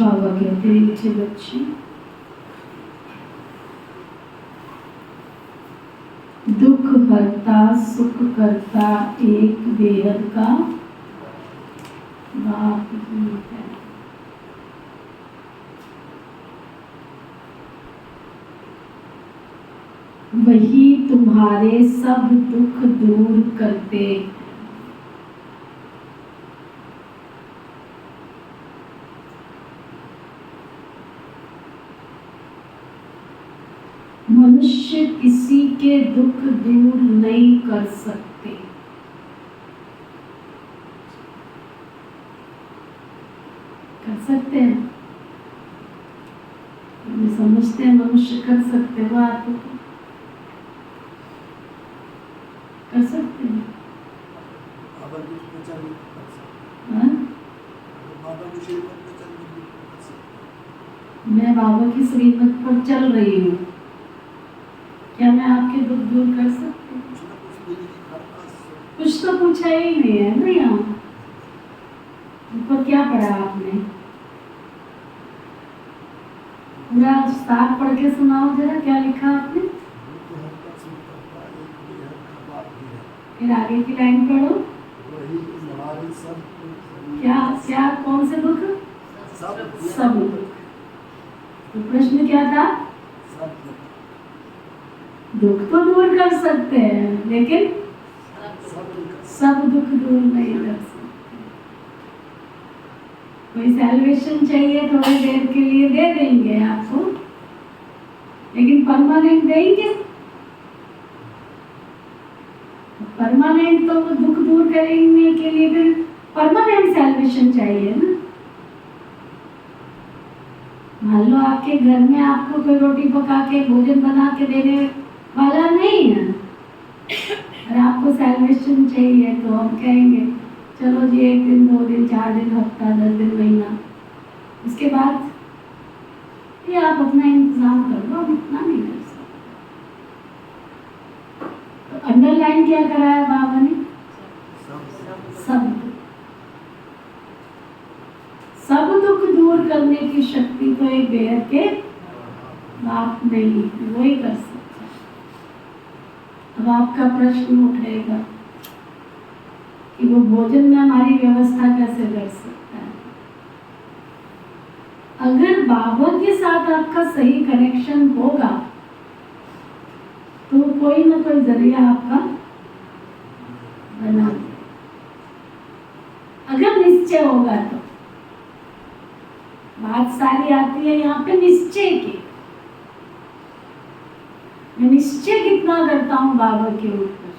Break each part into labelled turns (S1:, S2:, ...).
S1: बाबा कहते हैं नीचे बच्चे, दुख हरता सुख करता एक बेहद का बाप ही है। वही तुम्हारे सब दुख दूर करते। मनुष्य किसी के दुख दूर नहीं कर सकते। कर सकते हैं, समझते हैं मनुष्य कर सकते हो, आप कर सकते हैं। मैं बाबा की श्रीमत पर चल रही हूँ, क्या मैं आपके दुख दूर कर सकती हूँ? कुछ तो पूछा ही नहीं है ना यहाँ ऊपर। क्या पढ़ा आपने? पूरा साथ पढ़ के सुनाओ जरा, क्या लिखा आपने? फिर आगे की लाइन पढ़ो। क्या क्या कौन से दुख? सब दुख। तो प्रश्न क्या था? दुख तो दूर कर सकते हैं, लेकिन सब दुख दूर नहीं कर सकते। कोई सैल्वेशन चाहिए थोड़ी देर के लिए दे देंगे आपको, लेकिन परमानेंट देंगे? परमानेंट तो दुख दूर करने के लिए फिर परमानेंट सैल्वेशन चाहिए ना। मान लो आपके घर में आपको कोई रोटी पका के भोजन बना के देने वाला नहीं है, और आपको सैल्वेशन चाहिए, तो हम कहेंगे चलो जी 1 दिन 2 दिन 4 दिन हफ्ता 10 दिन महीना, उसके बाद ये आप अपना इंतजाम कर लो, हम इतना नहीं कर सकते। तो अंडरलाइन क्या कराया बाबा ने? सब दुख दूर करने की शक्ति तो एक बेहद के बाप नहीं है, वही कर सकता। अब आपका प्रश्न उठेगा कि वो भोजन में हमारी व्यवस्था कैसे कर सकता है? अगर बाबा के साथ आपका सही कनेक्शन होगा तो कोई ना कोई जरिया आपका बना दे। अगर निश्चय होगा तो बात सारी आती है यहाँ पे निश्चय की। मैं निश्चय कितना करता हूँ बाबा के ऊपर।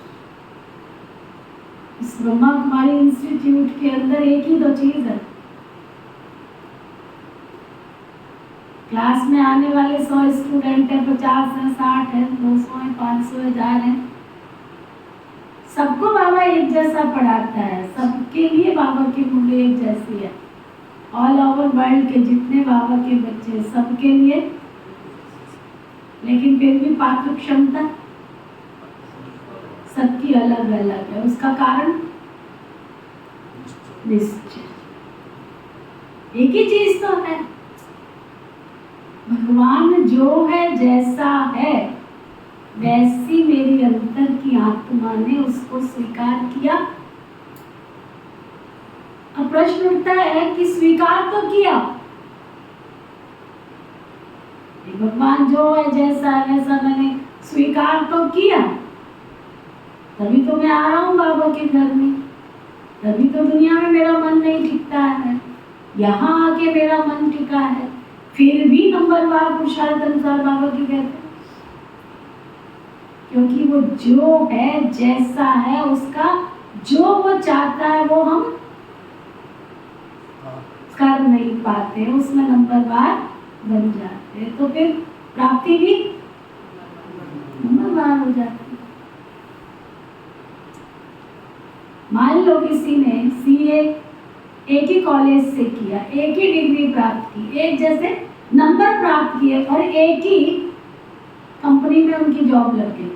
S1: इस ब्रह्मा कुमारी इंस्टीट्यूट के अंदर एक ही तो चीज है, क्लास में आने वाले 100 स्टूडेंट है, 50 है, 60 है, 200 है, 500 है, 1000 है, सबको बाबा एक जैसा पढ़ाता है। सबके लिए बाबा की मुंडी एक जैसी है। ऑल ओवर वर्ल्ड के जितने बाबा के बच्चे सबके लिए, लेकिन फिर भी पात्र क्षमता सबकी अलग अलग है। उसका कारण निश्चय। एक ही चीज तो है, भगवान जो है जैसा है वैसी मेरी अंतर की आत्मा ने उसको स्वीकार किया। अब प्रश्न उठता है कि स्वीकार तो किया, भगवान जो है जैसा है वैसा मैंने स्वीकार तो किया, तभी तो मैं आ रहा हूँ बाबा के घर में, तभी तो दुनिया में मेरा मन नहीं टिकता है, यहाँ आके मेरा मन टिका है। फिर भी नंबरवार पुरुषार्थ अनुसार बाबा की कहते हैं, क्योंकि वो जो है जैसा है उसका जो वो चाहता है वो हम कर नहीं पाते, उसमें नंबरवार बन जाते हैं, तो फिर प्राप्ति भी नंबरवार हो जाती है। मान लो किसी ने सीए एक ही कॉलेज से किया, एक ही डिग्री प्राप्त की, एक जैसे नंबर प्राप्त किए और एक ही कंपनी में उनकी जॉब लग गई,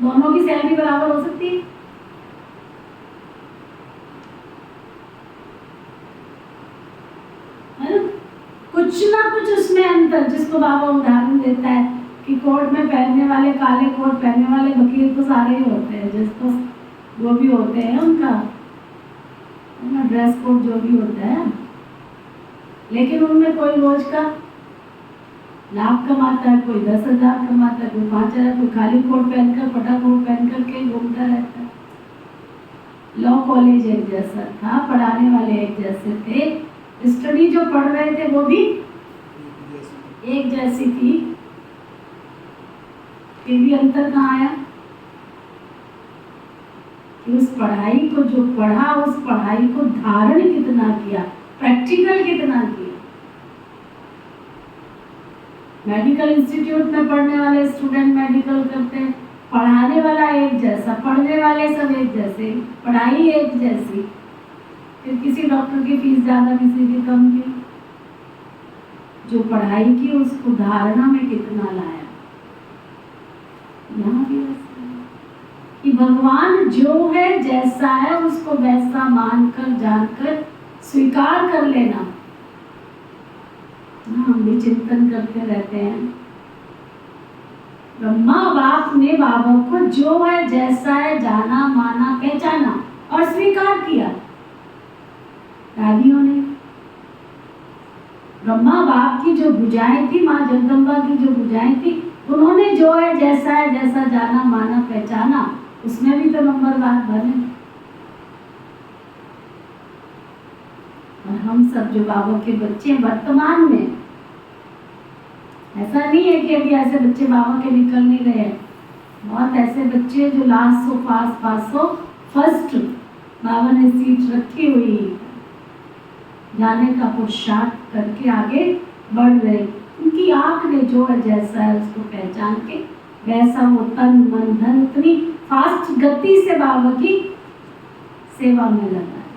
S1: दोनों की सैलरी बराबर हो सकती है? कुछ ना कुछ उसमें अंतर, जिसको बाबा उदाहरण देता है कि कोर्ट में पहनने वाले, काले कोट पहनने वाले वकील तो सारे ही होते हैं, जिसको वो भी होते हैं उनका ड्रेस कोड जो भी होता है, लेकिन उनमें कोई रोज का लाख कमाता है, कोई 10,000 कमाता है, कोई 5,000, कोई खाली कोट पहनकर, फटा कोट पहनकर के घूमता रहता है। लॉ कॉलेज एक जैसा था, पढ़ाने वाले एक जैसे थे, स्टडी जो पढ़ रहे थे वो भी एक जैसी थी, फिर भी अंतर कहाँ आया कि उस पढ़ाई को जो पढ़ा, उस पढ़ाई को धारण कितना किया, प्रैक्टिकल कितना किया। मेडिकल इंस्टीट्यूट में पढ़ने वाले स्टूडेंट मेडिकल करते हैं, पढ़ाने वाला एक जैसा, पढ़ने वाले सब एक जैसे, पढ़ाई एक जैसी, फिर किसी डॉक्टर की फीस ज़्यादा, किसी की कम की। जो पढ़ाई की उसको धारणा में कितना लाया। यहाँ भी वैसा है कि भगवान जो है, जैसा है, उसको वैसा मानकर, जानकर स्वीकार कर लेना। हम भी चिंतन करते रहते हैं, ब्रह्मा बाप ने बाबा को जो है, जैसा है, जाना, माना, पहचाना और स्वीकार किया। दादियों ने ब्रह्मा बाप की जो भुजाएं थी, माँ जगदम्बा की जो भुजाएं थी, उन्होंने जो है, जैसा है, जैसा जाना, माना, पहचाना, उसमें भी तो नंबरवार बने। और हम सब जो बाबा के बच्चे वर्तमान में, ऐसा नहीं है कि अभी ऐसे बच्चे बाबा के निकल नहीं रहे हैं, बहुत ऐसे बच्चे जो लास्ट सो पास हो फर्स्ट बाबा ने सीट रखी हुई, जाने का पुरुषार्थ करके आगे बढ़ रहे। उनकी आंख ने जो है, जैसा है, उसको पहचान के वैसा वो तन मन धन इतनी फास्ट गति से बाबा की सेवा में लगा है।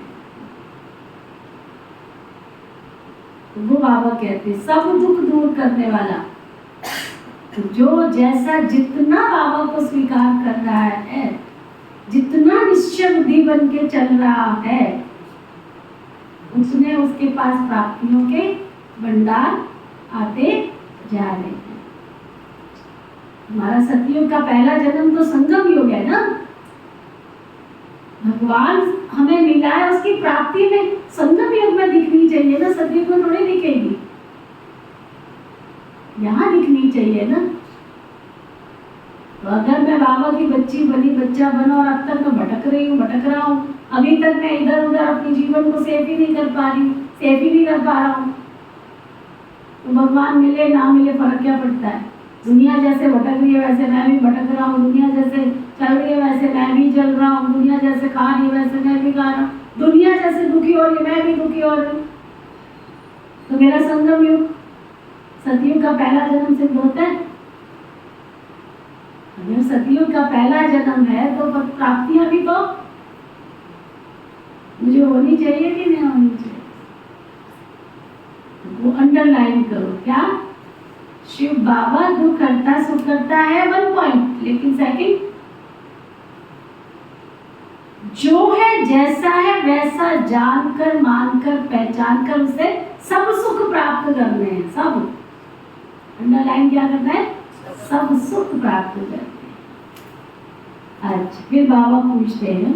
S1: तो वो बाबा कहते सब दुख दूर करने वाला, तो जो जैसा जितना बाबा को स्वीकार कर रहा है, जितना निश्चय बुद्धि बन के चल रहा है, उसने उसके पास प्राप्तियों के भंडार आते जा रहे हैं। हमारा सतयुग का पहला जन्म तो संगम युग है ना, भगवान हमें मिला है, उसकी प्राप्ति में संगम युग में दिखनी चाहिए ना, सतयुग में थोड़ी दिखेगी, यहाँ दिखनी चाहिए ना। तो अगर मैं बाबा की बच्ची बनी, बच्चा बना और अब तक मैं भटक रहा हूँ, अभी तक मैं इधर उधर अपने जीवन को सेफ ही नहीं कर पा रही, सेफ ही नहीं कर पा रहा हूँ, तो भगवान मिले ना मिले फर्क क्या पड़ता है। दुनिया जैसे भटक रही है वैसे मैं भी भटक रहा हूँ, दुनिया जैसे चल रही है वैसे मैं भी चल रहा हूँ, दुनिया जैसे खा रही है वैसे मैं भी खा रहा हूँ, दुनिया जैसे दुखी हो रही है मैं भी दुखी हो रही हूँ। तो मेरा संगम युग, सतयुग का पहला जन्म सिद्ध होता है। अगर सतयुग का पहला जन्म है तो प्राप्तियां भी तो मुझे होनी चाहिए कि नहीं होनी चाहिए। वो अंडरलाइन करो, क्या शिव बाबा दुख करता सुख करता है 1 पॉइंट, लेकिन सेकंड जो है, जैसा है, वैसा जानकर, मानकर, पहचान कर उसे सब सुख प्राप्त करने हैं। सब अंडरलाइन क्या करना है, सब सुख प्राप्त करने हैं। अच्छा, फिर बाबा पूछते हैं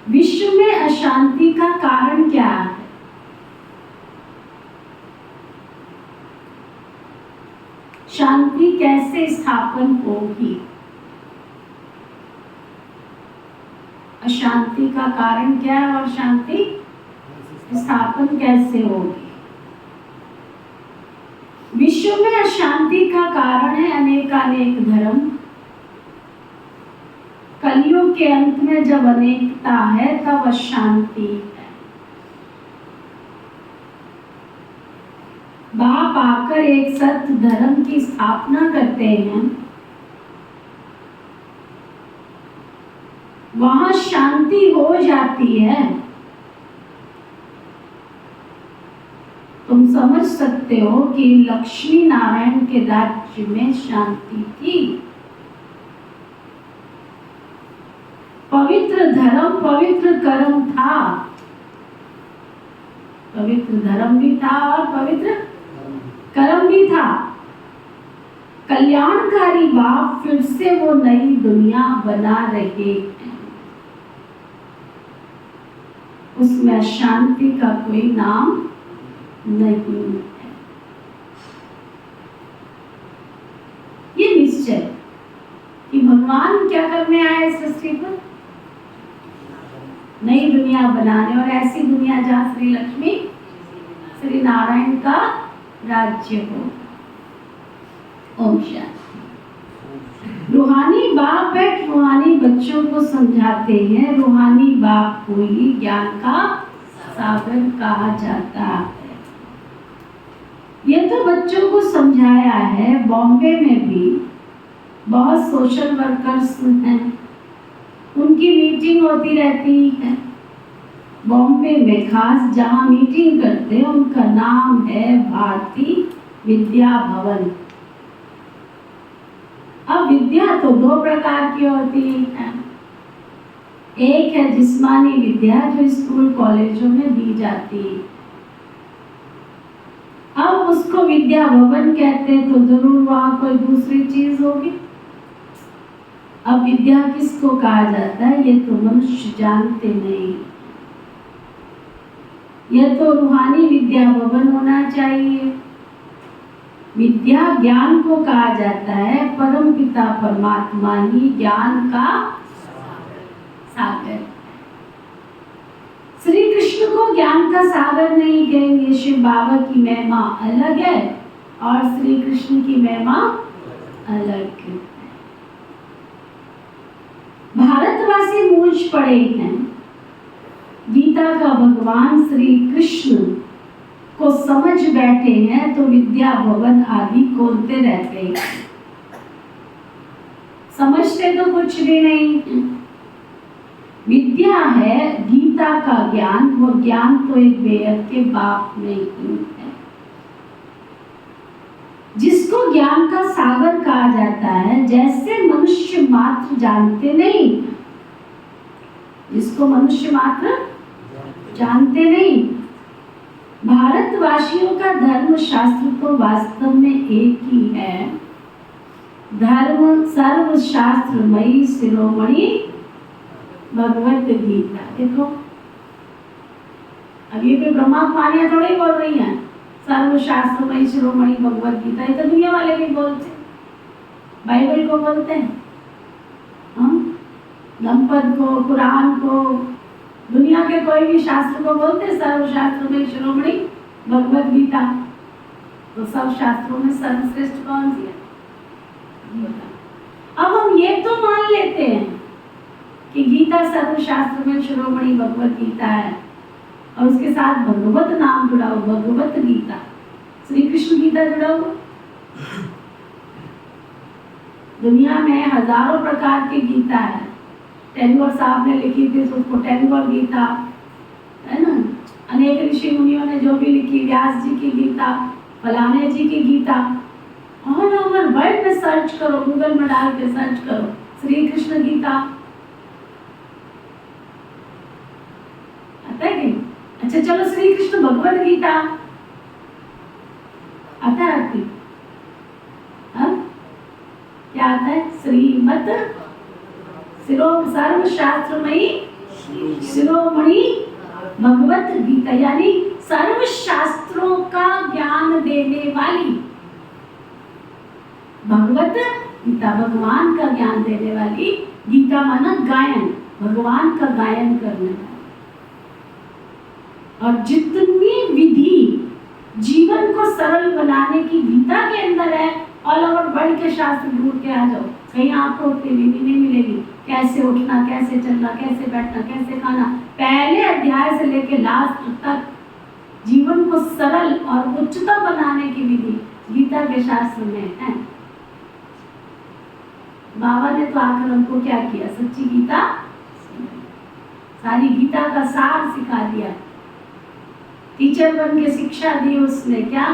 S1: विश्व में अशांति का कारण क्या है। शांति कैसे स्थापन होगी, अशांति का कारण क्या है और शांति स्थापन कैसे होगी। विश्व में अशांति का कारण है अनेकानेक धर्म। कलयुग के अंत में जब अनेकता है तब अशांति है। बाप आकर एक सत्य धर्म की स्थापना करते हैं, वहां शांति हो जाती है। तुम समझ सकते हो कि लक्ष्मी नारायण के राज्य में शांति थी। पवित्र धर्म, पवित्र कर्म था, पवित्र धर्म भी था और पवित्र कर्म भी था। कल्याणकारी बाप फिर से वो नई दुनिया बना रहे हैं। उसमें शांति का कोई नाम नहीं है। ये निश्चय कि भगवान क्या करने आए सृष्टि पर, नई दुनिया बनाने, और ऐसी दुनिया जहाँ श्री लक्ष्मी श्री नारायण का राज्य हो। ओम शांति। रूहानी बाप बैठ रूहानी बच्चों को समझाते हैं। रूहानी बाप को ही ज्ञान का सागर कहा जाता है। ये तो बच्चों को समझाया है। बॉम्बे में भी बहुत सोशल वर्कर्स हैं, उनकी मीटिंग होती रहती है। बॉम्बे में खास जहाँ मीटिंग करते हैं उनका नाम है भारती विद्या भवन। अब विद्या तो दो प्रकार की होती है। एक है जिस्मानी विद्या जो स्कूल कॉलेजों में दी जाती है। अब उसको विद्या भवन कहते हैं तो जरूर वहां कोई दूसरी चीज होगी। अब विद्या किसको कहा जाता है ये तो मनुष्य जानते नहीं। यह तो रूहानी विद्या भवन होना चाहिए। विद्या ज्ञान को कहा जाता है। परम पिता परमात्मा ही ज्ञान का सागर। श्री कृष्ण को ज्ञान का सागर नहीं कहेंगे। शिव बाबा की महिमा अलग है और श्री कृष्ण की महिमा अलग है। भारतवासी मूंछ पड़े हैं। गीता का भगवान श्री कृष्ण को समझ बैठे हैं तो विद्या भवन आदि खोलते रहते हैं। समझते तो कुछ भी नहीं। विद्या है गीता का ज्ञान। वो ज्ञान तो एक बेहद के बाप में ही है जिसको ज्ञान का सागर कहा जाता है। जैसे मनुष्य मात्र जानते नहीं, जिसको मनुष्य मात्र जानते नहीं। भारतवासियों का धर्म शास्त्र तो वास्तव में एक ही है। धर्म सर्व शास्त्रमयी शिरोमणि भगवत गीता। देखो अब ये कोई ब्रह्मा कुमारियां थोड़ी बोल रही हैं। सर्वशास्त्रमयी शिरोमणि भगवत गीता ये तो दुनिया वाले भी बोलते, बाइबल को बोलते हैं, गणपत को, कुरान को, दुनिया के कोई भी शास्त्र को बोलते हैं सर्वशास्त्रमयी शिरोमणि भगवत गीता। तो सब शास्त्रों में सर्वश्रेष्ठ कौन सी है? अब हम ये तो मान लेते हैं कि गीता सर्वशास्त्र में शिरोमणि भगवत गीता है और उसके साथ भगवत नाम जुड़ा हुआ, भगवत गीता, श्री कृष्ण गीता जुड़ा हुआ। दुनिया में हजारों प्रकार की गीता है। टैगोर साहब ने लिखी थी तो उसको टैगोर गीता है ना। अनेक ऋषि मुनियों ने जो भी लिखी, व्यास जी की गीता, फलाने जी की गीता, ऑल ओवर वर्ल्ड में सर्च करो, गूगल में डाल के सर्च करो श्री कृष्ण गीता, आता है कि? अच्छा चलो श्री कृष्ण भगवत गीता आता है आपकी? क्या आता है? श्रीमद सर्वशास्त्रमयी शिरोमणि भगवत गीता, यानी सर्व शास्त्रों का ज्ञान देने वाली भगवत गीता, भगवान का ज्ञान देने वाली गीता। माना गायन, भगवान का गायन करने वाला। और जितनी विधि जीवन को सरल बनाने की गीता के अंदर है, ऑल ओवर वर्ल्ड के शास्त्र ढूंढ के आ जाओ, कहीं आपको उतनी विधि नहीं मिलेगी। कैसे उठना, कैसे चलना, कैसे बैठना, कैसे खाना, पहले अध्याय से लेके लास्ट तक जीवन को सरल और उच्चतम बनाने की विधि गीता के शास्त्र में है। बाबा ने तो आकर हमको क्या किया? सच्ची गीता, सारी गीता का सार सिखा दिया। टीचर बन के शिक्षा दी उसने। क्या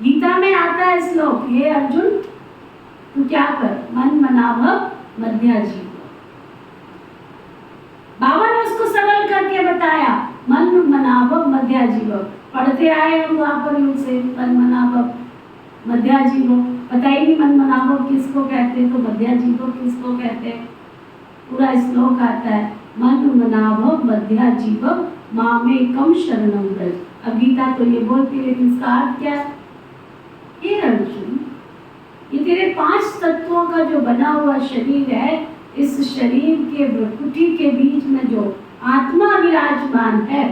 S1: गीता में आता है श्लोक, हे अर्जुन तू क्या कर, मन मनाभव मध्या जीव। बाबा ने उसको सरल करके बताया, मन मनाभव मध्या जीव। पढ़ते आए हम वहां पर उनसे मन मनाभव मध्या जीवो, पता ही नहीं मन मनावो किसको कहते, तो मध्या जीवो किसको कहते। पूरा श्लोक आता है, मन मनावो मध्या जीवो मामेकम शरणम व्रज। अब गीता तो ये बोलती है, इसका अर्थ क्या है? ये अर्जुन, ये तेरे 5 तत्वों का जो बना हुआ शरीर है, इस शरीर के भ्रुकुटी के बीच में जो आत्मा विराजमान है,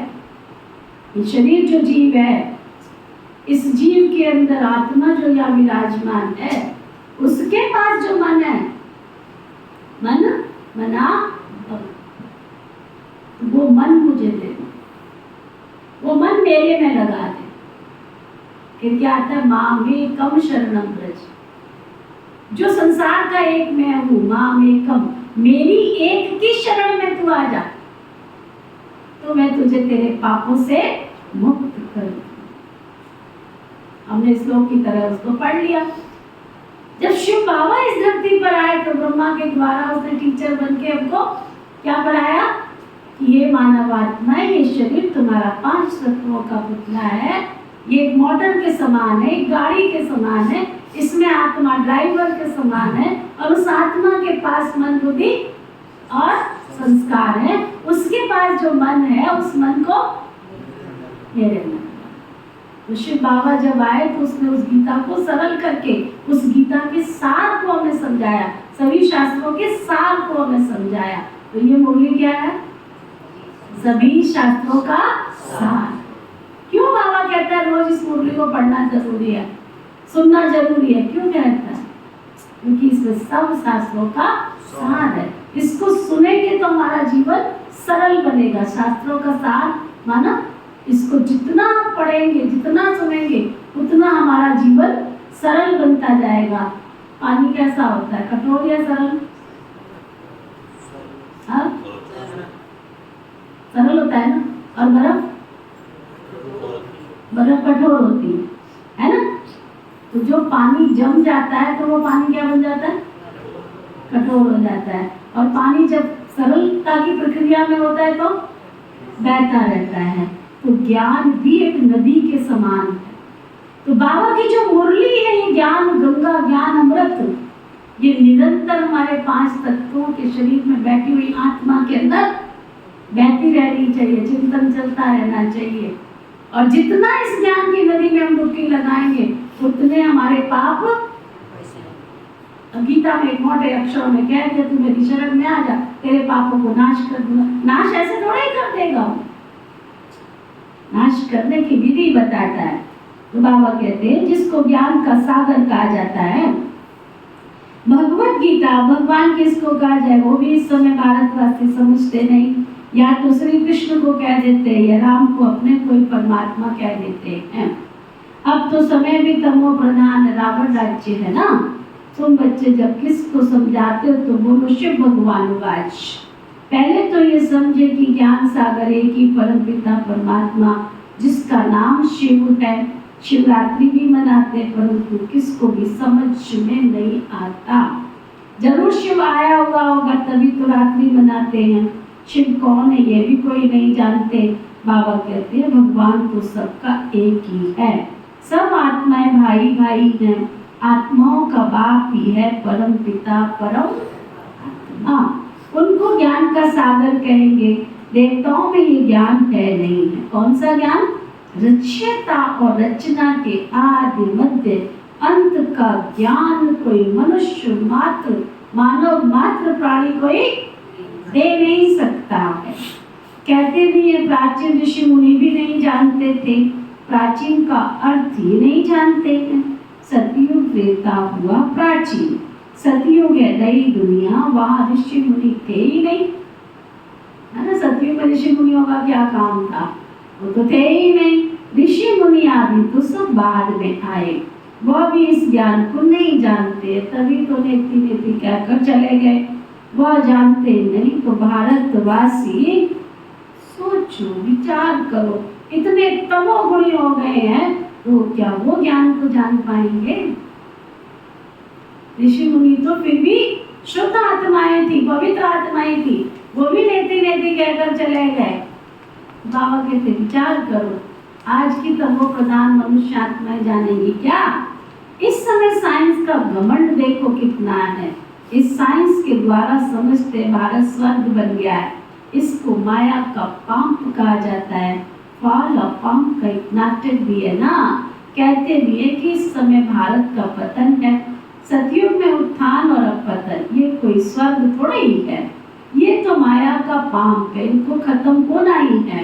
S1: ये शरीर जो जीव है, इस जीव के अंदर आत्मा जो या विराजमान है, उसके पास जो मन है, मन मना, वो मन मुझे दे दो, वो मन मेरे में लगा दे। फिर क्या आता है? मामेकम शरणम व्रज। जो संसार का एक मैं हूँ, मामेकम, मेरी एक की शरण में तू आ जा, तो मैं तुझे तेरे पापों से मुक्त कर दूं। हमने श्लोक की तरह उसको पढ़ लिया। जब शिव बाबा इस धरती पर आए तो ब्रह्मा के द्वारा उसने टीचर बन के हमको क्या पढ़ाया कि ये मानव आत्मा है, ये शरीर तुम्हारा 5 तत्वों का पुतला है, ये एक मोटर के समान है, एक गाड़ी के समान है, इसमें आत्मा ड्राइवर के समान है, और उस आत्मा के पास मन, बुद्धि और संस्कार है। उसके पास जो मन है, उस मन को मेरे मन। तो शिव बाबा जब आए तो उसने उस गीता को सरल करके उस गीता के सार को हमें समझाया, सभी शास्त्रों के सार को हमें समझाया। तो ये मुरली क्या है? सभी शास्त्रों का सार। क्यों बाबा कहता है रोज इस मुरली को पढ़ना जरूरी है, सुनना जरूरी है? क्यों कहता है? क्योंकि इसमें सब शास्त्रों का सार है। इसको सुनेंगे तो हमारा जीवन सरल बनेगा। शास्त्रों का सार माना, इसको जितना पढ़ेंगे, जितना सुनेंगे, उतना हमारा जीवन सरल बनता जाएगा। पानी कैसा होता है? कठोर या सरल? हाँ, सरल होता है ना। और बर्फ? बर्फ कठोर होती है ना। तो जो पानी जम जाता है तो वो पानी क्या बन जाता है? कठोर हो जाता है। और पानी जब सरलता की प्रक्रिया में होता है तो बहता रहता है। तो ज्ञान भी एक नदी के समान है। तो बाबा की जो मुरली है, ये ज्ञान गंगा, ज्ञान अमृत, ये निरंतर हमारे 5 तत्वों के शरीर में बैठी हुई आत्मा के अंदर बहती रहनी चाहिए, चिंतन चलता रहना चाहिए। और जितना इस ज्ञान की नदी में हम डुबकी लगाएंगे, उतने हमारे पाप, गीता में एक मोटे अक्षरों में कह दिया, तू मेरी शरण में आ जा, तेरे पापों को नाश कर दूंगा। नाश ऐसे थोड़ा ही कर देगा, नाश करने की विधि बताता है। तो बाबा कहते हैं जिसको ज्ञान का सागर कहा जाता है, भगवत गीता, भगवान किसको कहा जाए वो भी इस समय भारतवासी समझते नहीं। या तो श्री कृष्ण को कह देते हैं या राम को अपने कोई परमात्मा कह देते हैं। अब तो समय भी तमो प्रधान रावण राज्य है ना। तुम बच्चे जब किसको समझाते हो तो बोलो शिव भगवान वाच। पहले तो ये समझे कि ज्ञान सागर एक ही परम पिता परमात्मा जिसका नाम शिव है। शिवरात्रि भी मनाते परंतु किसको भी समझ में नहीं आता। जरूर शिव आया हुआ होगा तभी तो रात्रि मनाते हैं। शिव कौन है ये भी कोई नहीं जानते। बाबा कहते हैं भगवान तो सबका एक ही है। सब आत्माएं भाई भाई हैं। आत्माओं का बाप ही है परम पिता परम आत्मा। उनको ज्ञान का सागर कहेंगे। देवताओं में ये ज्ञान है नहीं है। कौन सा ज्ञान? रचयिता और रचना के आदि मध्य अंत का ज्ञान कोई मनुष्य मात्र, मानव मात्र प्राणी कोई दे नहीं सकता है। कहते भी है प्राचीन ऋषि मुनि भी नहीं जानते थे। प्राचीन का अर्थ ही नहीं जानते हैं। सतयुग त्रेता हुआ प्राचीन। सतयुग है नई दुनिया, वहाँ ऋषि मुनि थे ही नहीं, है ना। सतयुग में ऋषि मुनियों का क्या काम था? वो तो थे ही नहीं। ऋषि मुनि आदि तो सब बाद में आए, वह भी इस ज्ञान को नहीं जानते, तभी तो नेति नेति कहकर चले गए। वह जानते नहीं तो भारतवासी सोचो, विचार करो, इतने तमोगुणी हो गए हैं तो क्या वो ज्ञान को जान पाएंगे? ऋषि मुनि तो फिर भी शुद्ध आत्माएं थी, पवित्र आत्माएं थी, वो भी नेति नेति कहकर चले गए। बाबा कहते विचार करो, आज की तमो प्रधान मनुष्य आत्माएं जानेंगी क्या? इस समय साइंस का घमंड देखो कितना है। इस साइंस के द्वारा समझते भारत स्वर्ग बन गया है। इसको माया का पाप कहा जाता है। फॉल ऑफ पाप का एक नाटक भी है ना, कहते भी है कि इस समय भारत का पतन है। सतयुग में उत्थान और अपतन, ये कोई स्वर्ग थोड़ा ही है, ये तो माया का पाप है, इनको खत्म होना ही है।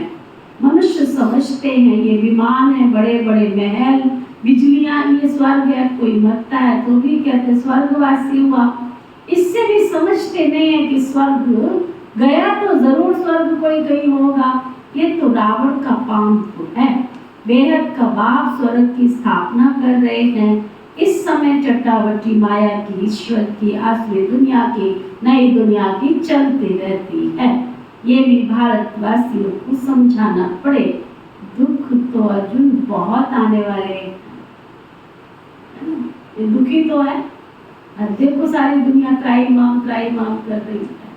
S1: मनुष्य समझते हैं ये विमान है, बड़े बड़े महल, बिजलियां, ये स्वर्ग है। कोई मरता है तो भी कहते स्वर्गवासी हुआ। इससे भी समझते नहीं है कि स्वर्ग गया तो जरूर स्वर्ग कोई कहीं होगा। ये तो रावण का पाप है। बेहद का बाप स्वर्ग की स्थापना कर रहे हैं। इस समय चट्टावटी माया की, ईश्वर की, आसुरी दुनिया की, नई दुनिया की चलती रहती है। ये भी भारतवासियों को समझाना पड़े। दुख तो अर्जुन बहुत आने वाले हैं, ये दुखी तो है। अब देखो सारी दुनिया क्राइम माम कर रही है।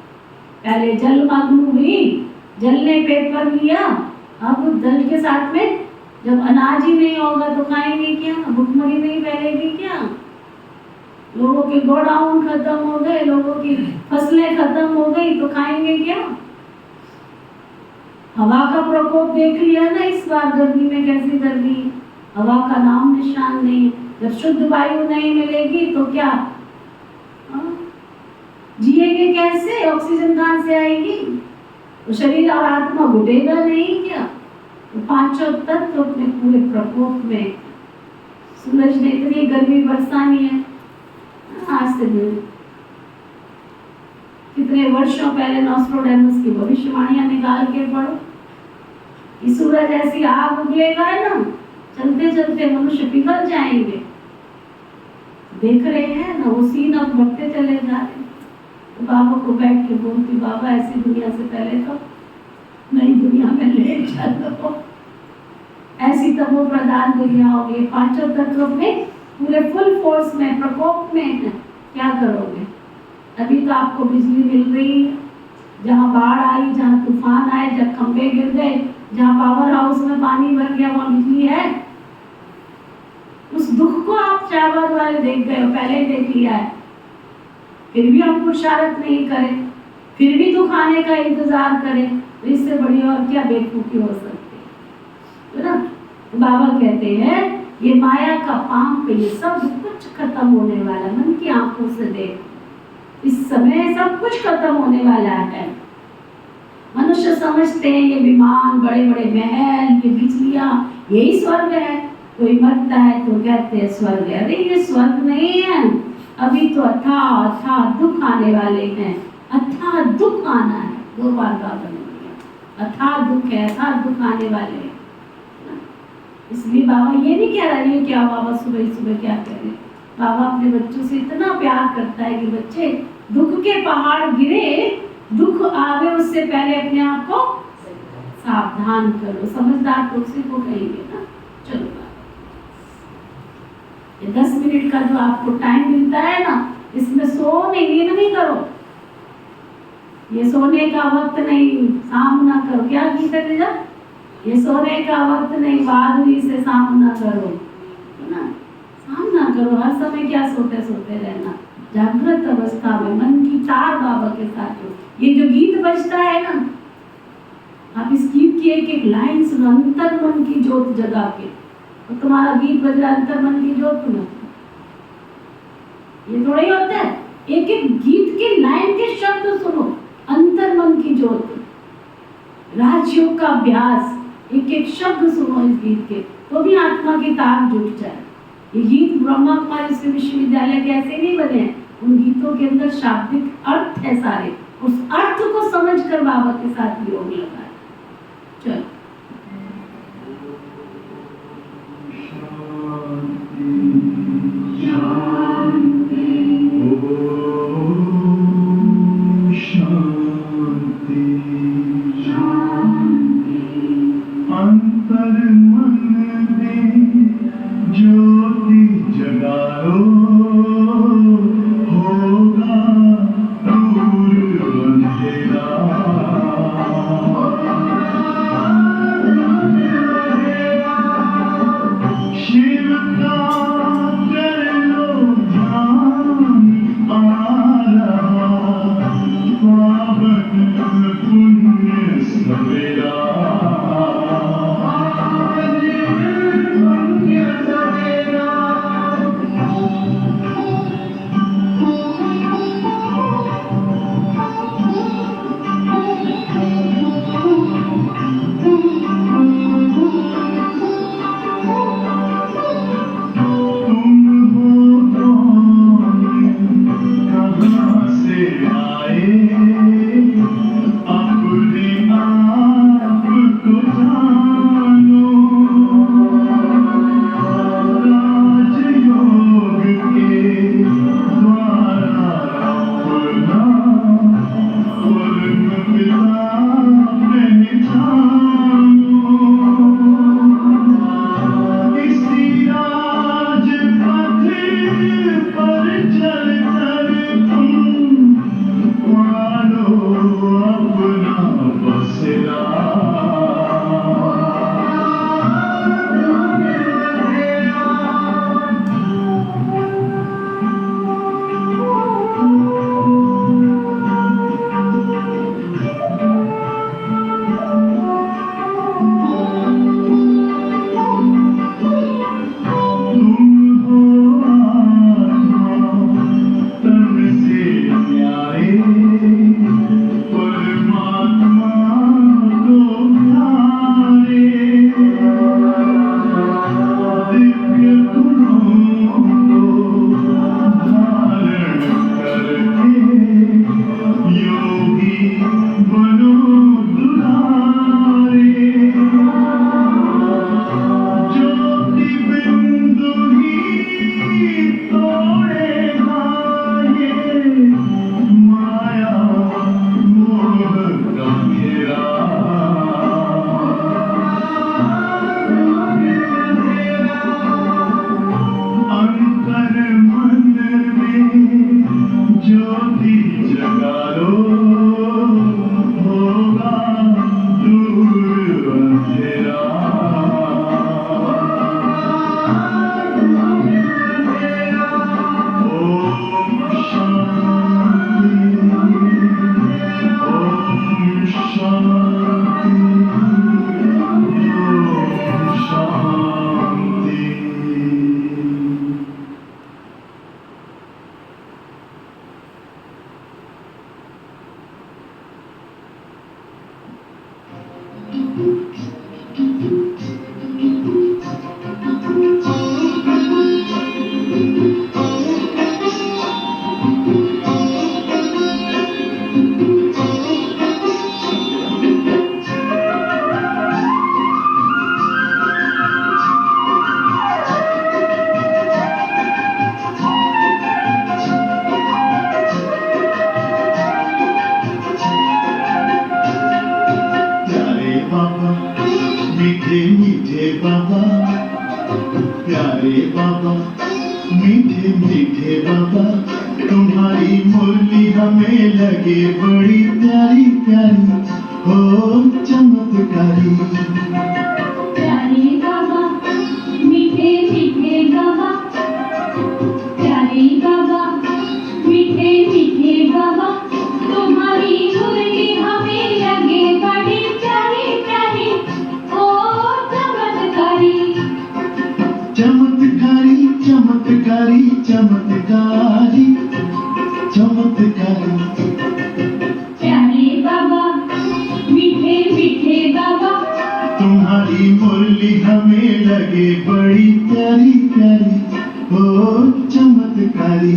S1: पहले जलमग्न हुई, जल ने पेपर लिया, अब जल के साथ में जब अनाज ही नहीं होगा तो खाएंगे क्या? भुखमरी नहीं फैलेगी क्या? लोगों के गोडाउन खत्म हो गए, लोगों की फसलें खत्म हो गई तो खाएंगे क्या? हवा का प्रकोप देख लिया ना इस बार गर्मी में, कैसी गर्मी, हवा का नाम निशान नहीं। जब शुद्ध वायु नहीं मिलेगी तो क्या जिएंगे कैसे? ऑक्सीजन कहां से आएगी? तो शरीर और आत्मा घुटेगा नहीं क्या? तो पांचों तत्व अपने पूरे प्रकोप में। सूरज ने इतनी गर्मी बरसानी है आज से कितने वर्षों पहले नॉस्ट्रोडेमस की भविष्यवाणियां निकाल के पढ़ो। ये सूरज ऐसी आग उगलेगा है ना, चलते चलते मनुष्य पिघल जाएंगे। देख रहे हैं ना, वो सीन अब बढ़ते चले जा रहे। तो बाबा को बैठ के बोलती, बाबा ऐसी दुनिया से पहले तो नई दुनिया में ले चलो, ऐसी तमो प्रधान दुनिया होगी। पांचों तत्व में पूरे फुल फोर्स में, प्रकोप में है। क्या करोगे? अभी तो आपको बिजली मिल रही है, जहाँ बाढ़ आई, जहाँ तूफान आए, जब खंभे गिर गए, जहाँ पावर हाउस में पानी भर गया, वहाँ बिजली है। उस दुख को आप चावल वाले देख गए हो, पहले देख लिया है, फिर भी हम पुरुषार्थ नहीं करें, फिर भी दुख आने का इंतजार करें, तो इससे बड़ी और क्या बेवकूफी हो सकती है ना? बाबा कहते हैं ये माया का पाप पे ये सब कुछ खत्म होने वाला। मन की आंखों से देख, इस समय सब कुछ खत्म होने वाला है। मनुष्य समझते हैं ये विमान, बड़े बड़े महल, ये बिजलियां, यही स्वर्ग है। कोई मरता है तो कहते हैं स्वर्ग है। अरे ये स्वर्ग नहीं है, अभी तो अथाह दुख आने वाले हैं। अथाह दुख आना है, दो बार बाबा ने दिया, अथाह दुख है, अथाह दुख आने वाले हैं। इसलिए बाबा ये नहीं कह रहा है क्या बाबा सुबह सुबह क्या कह रहे। बाबा अपने बच्चों से इतना प्यार करता है कि बच्चे दुख के पहाड़ गिरे, दुख आवे उससे पहले अपने आप को सावधान करो। समझदार तो उसी को कहेंगे ना। चलो ये 10 मिनट का जो आपको टाइम मिलता है ना, इसमें नींद नहीं करो। ये सोने का वक्त नहीं, शाम ना करो। क्या गीत है तेरा? ये सोने का वक्त नहीं, बहादुरी से सामना करो, है ना? सामना करो। हर समय क्या सोते सोते रहना। जागृत अवस्था में मन की तार बाबा के साथ हो। ये जो गीत बजता है ना, आप इस गीत की एक एक लाइन सुनो, अंतर मन की जोत जगा के। तो तुम्हारा गीत बज रहा अंतर मन की जोत में, ये थोड़ा ही होता है। एक एक गीत के लाइन के शब्द सुनो, अंतर मन की जोत, राजयोग का अभ्यास, एक एक शब्द सुनो इस गीत के, तो भी आत्मा की तार जुट जाए। ये गीत ब्रह्मा कुमारी विश्वविद्यालय के ऐसे नहीं बने हैं, उन गीतों के अंदर शाब्दिक अर्थ है सारे। उस अर्थ को समझकर बाबा के साथ योग लगाए। चलो
S2: मीठे मीठे बाबा, प्यारे बाबा, मीठे मीठे बाबा, तुम्हारी मुरली हमें लगे बड़ी प्यारी प्यारी, हो चमत्कारी।
S1: प्यारे बाबा, मीठे मीठे बाबा, प्यारे बाबा, मीठे मीठे बाबा, तुम्हारी मुरली हमें लगे बड़ी प्यारी प्यारी, ओ चमत्कारी।
S2: चमत्कारी चमत्कारी चमत्कारी चमत्कारी।
S1: प्यारे बाबा, मीठे मीठे बाबा,
S2: तुम्हारी मुरली हमें लगे बड़ी प्यारी प्यारी, हो चमत्कारी।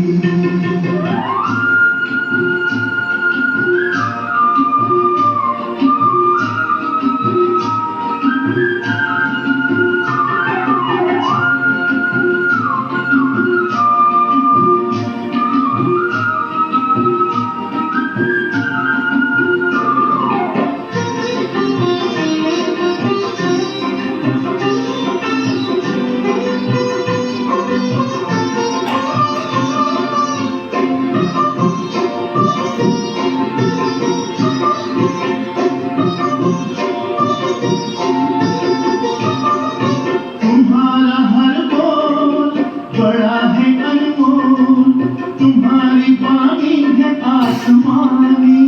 S2: तुम्हारा हर बोल बड़ा है अनमोल, तुम्हारी वाणी है आसमानी।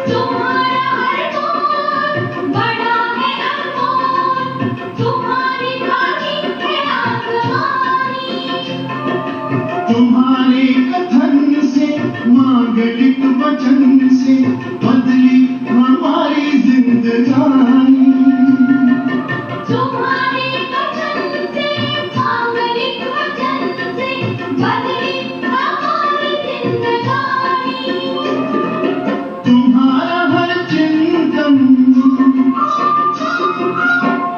S1: तुम्हारा हर बोल बड़ा है अनमोल, तुम्हारी वाणी है आसमानी।
S2: तुम्हारे कथन से, मांगलिक वचन से बदली हमारी जिंदगानी।
S1: तुम्हारे वचन से, मांगलिक वचन से बदली हमारी जिंदगानी।
S2: तुम्हारा हर चिंतन,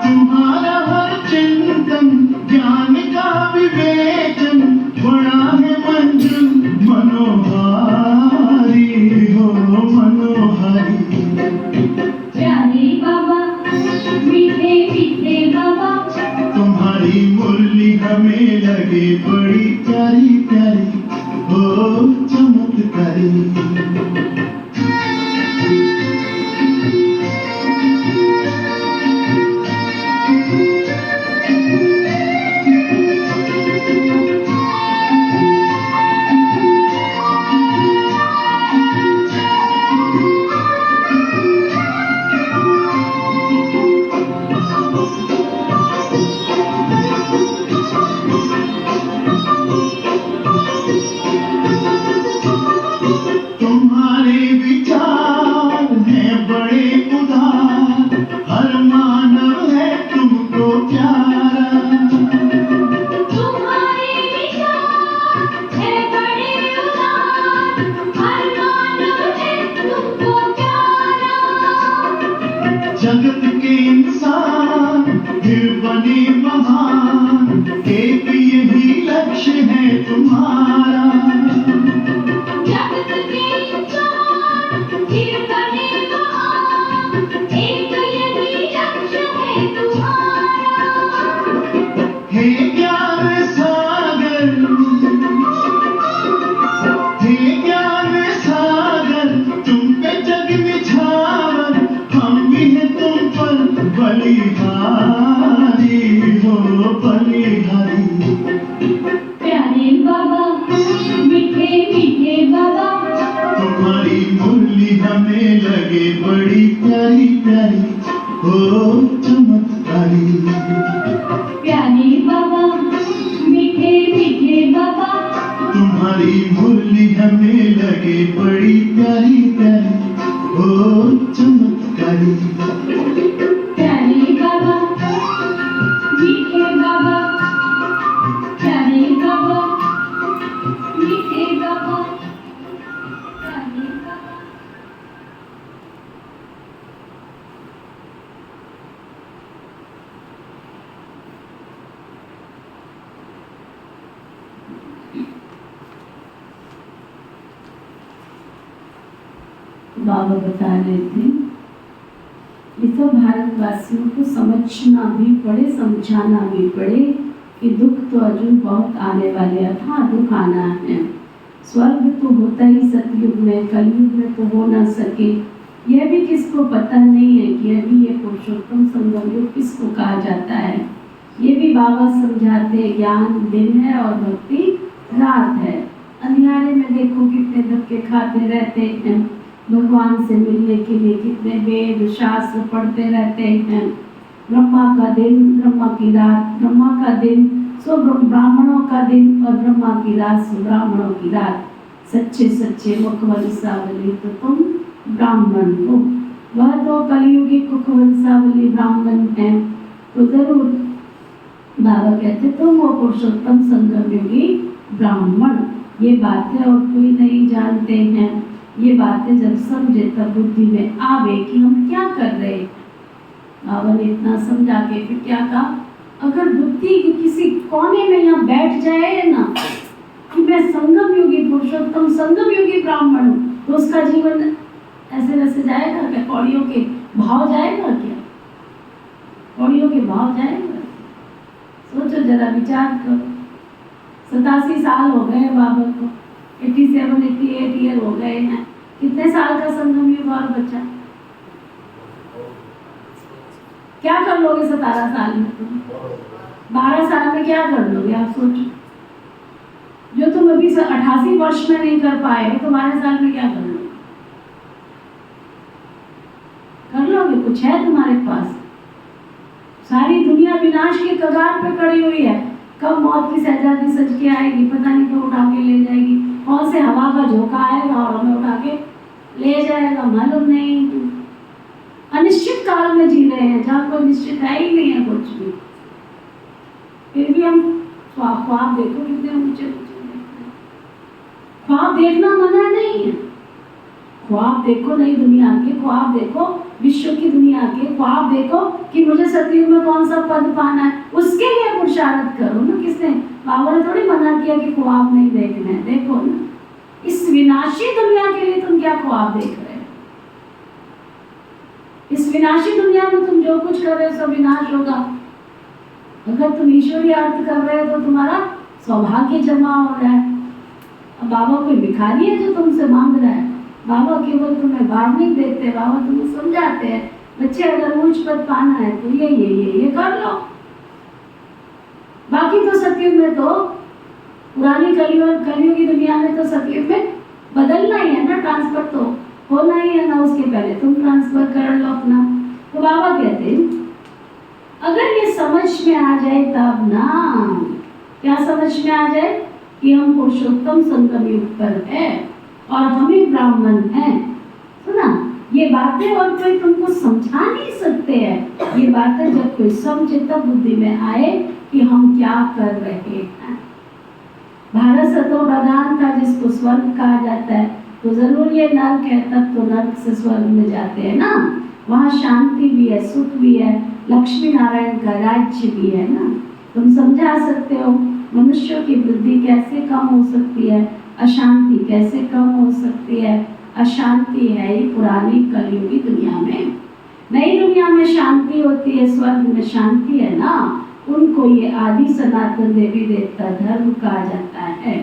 S2: तुम्हारा हर चिंतन ज्ञान का विवेचन, बड़ा है मंजूर मनोहारी, हो मनोहारी।
S1: प्यारे बाबा, मीठे मीठे बाबा,
S2: तुम्हारी मुरली हमें लगे बड़ी प्यारी प्यारी, हो चमत्कारी। तुम्हारे विचार हैं बड़े उदार, हर मानव है तुमको प्यारा।
S1: तुम्हारे विचार है बड़े उदार, हर मानव है तुमको प्यारा।
S2: जगत के इंसान फिर बने महान, एक यही लक्ष्य है तुम्हारा।
S1: जगत के इंसान फिर बने महान, एक यही लक्ष्य है तुम्हारा।
S2: हे ज्ञान सागर, हे ज्ञान सागर, तुम पे जग निछावर, हम भी हैं तुम पर बलिहारी, हो बलिहारी।
S1: प्यारे बाबा, बाबा बता रहे थे, ये तो भारतवासियों को समझना भी पड़े, समझाना भी पड़े कि दुख तो अजून बहुत आने वाले हैं। हाँ, दुख आना है। स्वर्ग तो होता ही सतयुग में, कलयुग में तो हो ना सके। यह भी किसको पता नहीं है कि अभी ये पुरुषोत्तम संगम युग किसको कहा जाता है। ये भी बाबा समझाते, ज्ञान दिन है और भक्ति रात है। अंधियारे में देखो कितने धक्के खाते रहते हैं, भगवान से मिलने के लिए कितने वेद शास्त्र पढ़ते रहते हैं। ब्रह्मा का दिन, ब्रह्मा की रात, ब्रह्मा का दिन सो ब्राह्मणों का दिन और ब्रह्मा की रात सो ब्राह्मणों की रात। सच्चे सच्चे मुखवंशावली तो तुम ब्राह्मण हो, वह तो कलियुगी मुखवंशावली ब्राह्मण है। तो जरूर बाबा कहते तुम वो पुरुषोत्तम संगम योगी ब्राह्मण। ये बातें और कोई नहीं जानते हैं। ये बातें जब समझे तब बुद्धि में आवे कि हम क्या कर रहे हैं। बाबा ने इतना समझा के फिर क्या कहा, अगर बुद्धि किसी कोने में यहाँ बैठ जाए ना कि मैं संगम योगी पुरुषोत्तम संगम योगी ब्राह्मण हूँ, तो उसका जीवन ऐसे वैसे जाएगा क्या? कौड़ियों के भाव जाएगा क्या? कौड़ियों के भाव जाएगा? सोचो जरा, विचार करो। 87 साल हो गए बाबा को, 87 88 ईयर हो गए हैं। कितने साल का संगम युग और बच्चा? क्या कर लोगे 17 साल में तुम? 12 साल में क्या कर लोगे आप सोचो। जो तुम अभी 88 वर्ष में नहीं कर पाए हो, तो 12 साल में क्या कर लोगे? कर लोगे? कुछ है तुम्हारे पास? सारी दुनिया विनाश के कगार पे खड़ी हुई है। कब मौत की शहजादी सज के आएगी पता नहीं, तो उठा के ले जाएगी। कौन से हवा का झोंका आएगा और हमें उठा के ले जाएगा, मालूम नहीं। अनिश्चित काल में जी रहे हैं, जहाँ कोई निश्चित है ही नहीं है कुछ भी। फिर भी हम ख्वाब देखो कितने ऊंचे ऊंचे देखते हैं। ख्वाब देखना मना नहीं है। ख्वाब देखो नई दुनिया के, ख्वाब देखो विश्व की दुनिया के, ख्वाब देखो कि मुझे सतयुग में कौन सा पद पाना है, उसके लिए पुरुषार्थ करो ना। किसने? बाबा ने थोड़ी मना किया कि ख्वाब नहीं देखना है। देखो ना, इस विनाशी दुनिया के लिए तुम क्या ख्वाब देख रहे हो? इस विनाशी दुनिया में तुम जो कुछ कर रहे हो सब विनाश होगा। अगर तुम ईश्वरीय अर्थ कर रहे हो तो तुम्हारा सौभाग्य जमा हो रहा है। अब बाबा कोई भिखारी है जो तुमसे मांग रहा है? बाबा केवल तुम्हें वार्निंग देते, बाबा तुम्हें समझाते हैं, बच्चे अगर उच्च पद पाना है तो ये कर लो। बाकी तो सतयुग में तो पुरानी कलियुग की दुनिया में तो सतयुग में बदलना ही है ना, ट्रांसफर तो होना ही है ना। उसके पहले तुम ट्रांसफर कर लो अपना। तो बाबा कहते हैं अगर ये समझ में आ जाए तब ना, क्या समझ में आ जाए कि हम पुरुषोत्तम संगम युग पर है और हमें ब्राह्मण है। सुना, ये बातें और कोई तुमको समझा नहीं सकते हैं। ये बातें जब कोई समझे तब बुद्धि में आए कि हम क्या कर रहे हैं। भारत सतो प्रधान था जिसको स्वर्ग कहा जाता है, तो जरूर ये नर्क है, तब तो नर्क से स्वर्ग में जाते हैं ना। वहाँ शांति भी है, सुख भी है, लक्ष्मी नारायण का राज्य भी है ना। तुम समझा सकते हो मनुष्यों की वृद्धि कैसे कम हो सकती है, अशांति कैसे कम हो सकती है। अशांति है ही पुरानी कलयुगी दुनिया में। नई दुनिया में शांति होती है, स्वर्ग में शांति है ना। उनको ये आदि सनातन देवी देवता धर्म कहा जाता है।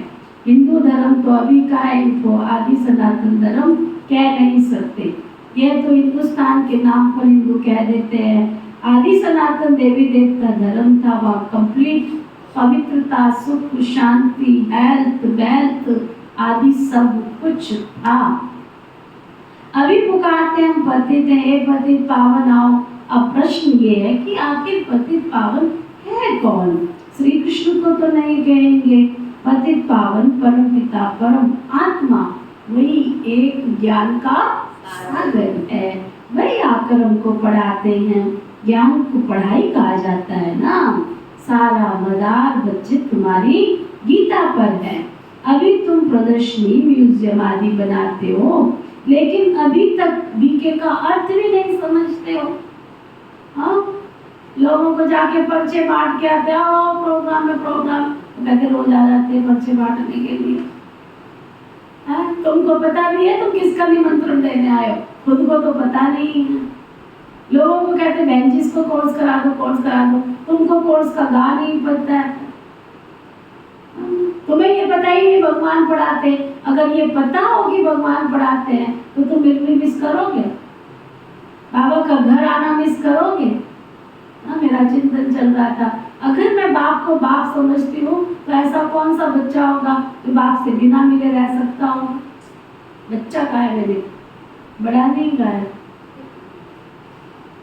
S1: हिंदू धर्म तो अभी का है, इनको आदि सनातन धर्म कह नहीं सकते। यह तो हिंदुस्तान के नाम पर हिंदू कह देते हैं। आदि सनातन देवी देवता धर्म था, वह कंप्लीट पवित्रता, सुख, शांति, हेल्थ, वेल्थ आदि सब कुछ था। अभी पुकारते हम पतित हैं, हे पतित पावन आओ। अब प्रश्न ये है कि आखिर पतित पावन है कौन? श्री कृष्ण को तो नहीं कहेंगे। पतित पावन परम पिता परम आत्मा, वही एक ज्ञान का सागर है। वही आकर हमको पढ़ाते हैं। ज्ञान को पढ़ाई कहा जाता है ना। सारा मदार बच्चे तुम्हारी गीता पर है। अभी तुम प्रदर्शनी म्यूजियम आदि बनाते हो, लेकिन अभी तक बीके का अर्थ भी नहीं समझते हो। हाँ, लोगों को जाके पर्चे बांट के आते हो, प्रोग्राम में प्रोग्राम कहते रोज आ जाते हैं पर्चे बांटने के लिए। तुमको पता भी है तुम किसका निमंत्रण देने आए हो? खुद को तो पता नहीं है। लोगों को कहते बहन जी इसको कोर्स करा दो, कोर्स करा दो, तुमको कोर्स का गा नहीं पता है। तुम्हें ये पता ही नहीं भगवान पढ़ाते। अगर ये पता हो कि भगवान पढ़ाते हैं तो तुम बिल्कुल मिस करोगे, बाबा का घर आना मिस करोगे। मेरा चिंतन चल रहा था, अगर मैं बाप को बाप समझती हूँ तो ऐसा कौन सा बच्चा होगा जो बाप से बिना मिले रह सकता हो? बच्चा का है मेरे, बड़ा नहीं का है।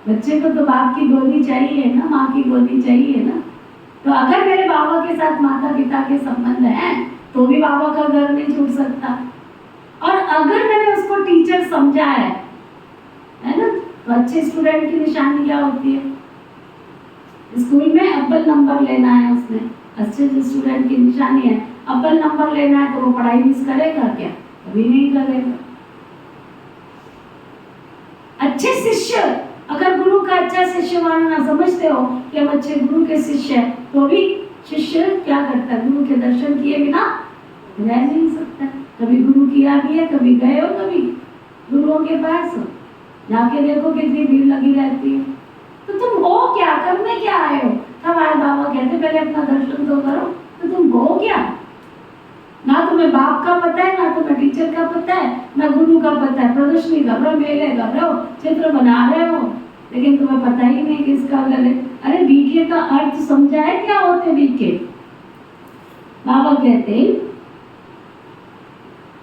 S1: बच्चे को तो बाप की गोदी चाहिए ना, माँ की गोदी चाहिए ना। तो अगर मेरे बाबा के साथ माता पिता के संबंध हैं तो भी बाबा का घर नहीं छूट सकता। और अगर मैंने उसको टीचर समझा है ना, तो अच्छे स्टूडेंट की निशानी क्या होती है? स्कूल में अव्वल नंबर लेना है उसने, अच्छे स्टूडेंट की निशानी है अव्वल नंबर लेना है। तो वो पढ़ाई मिस करेगा क्या? कभी नहीं करेगा। अच्छे शिष्य, अगर गुरु का अच्छा शिष्य मानना समझते हो कि हम अच्छे गुरु के शिष्य हैं, तो भी शिष्य क्या करता है? गुरु के दर्शन किए बिना रह नहीं सकता। कभी गुरु किया भी है, कभी गए हो कभी गुरुओं के पास, जाके देखो कितनी भीड़ लगी रहती है। तो तुम हो क्या, करने क्या आए हो? तब आए बाबा कहते पहले अपना दर्शन तो करो। तो तुम हो क्या? ना तुम्हें बाप का पता है, ना तुम्हें टीचर का पता है, ना गुरु का पता है। प्रदर्शनी कर रहे हो, मेले कर रहे हो, चित्र बना रहे हो, लेकिन तुम्हें पता ही नहीं किसका गले। अरे बीके का अर्थ समझा है क्या होते बीके? बाबा कहते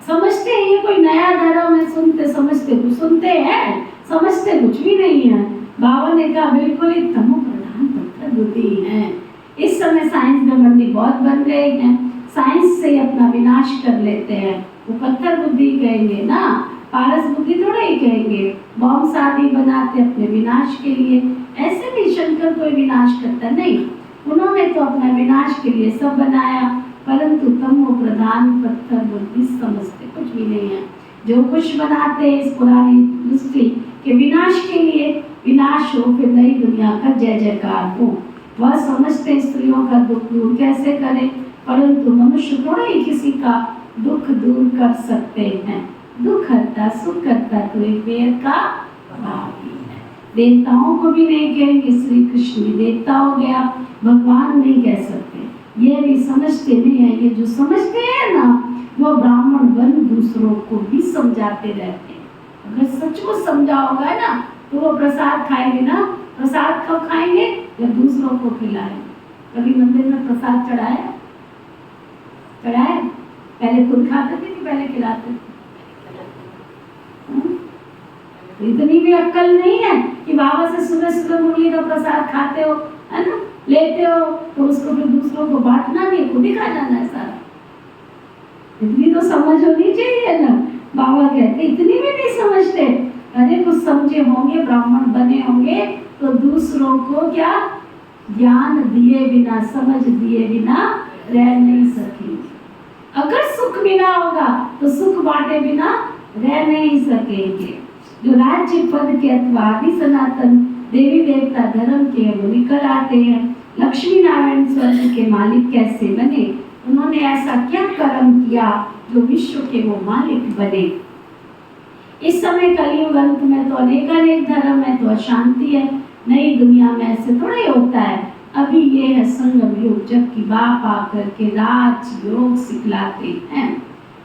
S1: समझते हैं ये कोई नया धर्म है, सुनते समझते कुछ सुनते हैं, समझते कुछ भी नहीं है। बाबा ने कहा बिल्कुल ही तमो प्रधान पत्थर बुद्धि है। इस समय साइंस घमंडी बहुत बन गए हैं, साइंस से अपना विनाश कर लेते हैं। वो पत्थर बुद्धि कहेंगे ना, पारस बुद्धि थोड़ा ही कहेंगे। बॉम्ब शादी बनाते अपने विनाश के लिए। ऐसे भी शंकर कोई विनाश करता नहीं, उन्होंने तो अपना विनाश के लिए सब बनाया, परंतु तमो प्रधान पत्थर बुद्धि समझते कुछ भी नहीं है। जो कुछ बनाते इस पुरानी दृष्टि के विनाश के लिए, विनाश हो फिर नई दुनिया का जय जयकार हो। वह समझते स्त्रियों का दुख दूर कैसे करें, परंतु मनुष्य थोड़ा ही किसी का दुख दूर कर सकते हैं। दुख हरता सुख करता तो एक वेद का भाव ही है। देवताओं को भी नहीं कहेंगे श्री कृष्ण भी देवता हो गया, भगवान नहीं कह सकते। ये भी समझते नहीं है। ये जो समझते हैं ना, वो ब्राह्मण बन दूसरों को भी समझाते रहते हैं। अगर सच को समझा होगा ना, तो वो प्रसाद खाएंगे ना। प्रसाद कब खाएंगे? जब दूसरों को खिलाएंगे। कभी मंदिर में प्रसाद चढ़ाया? चढ़ाया? पहले खुद खाते थे कि पहले खिलाते थे? इतनी भी अक्ल नहीं है कि बाबा से सुबह सुबह मुरली का प्रसाद खाते हो, है ना, लेते हो, तो उसको फिर दूसरों को बांटना नहीं, खुद ही खा जाना है सारा। इतनी तो समझ होनी चाहिए ना। बाबा कहते इतनी भी नहीं समझते। अरे कुछ समझे होंगे, ब्राह्मण बने होंगे, तो दूसरों को क्या ज्ञान दिए बिना, समझ दिए बिना रह नहीं सकेंगे। अगर सुख मिला होगा तो सुख बांटे बिना रह नहीं सकेंगे। जो राज्य पद के अथवा आदि सनातन देवी देवता धर्म के वो निकल आते हैं। लक्ष्मी नारायण स्वर्ग के मालिक कैसे बने? उन्होंने ऐसा क्या कर्म किया जो विश्व के वो मालिक बने। इस समय कलयुग अंत में तो अनेक धर्म है, तो अशांति है। नई दुनिया में ऐसे थोड़ा ही होता है। अभी ये है संगम युग, जबकि बाप आकर के राज योग सिखलाते हैं।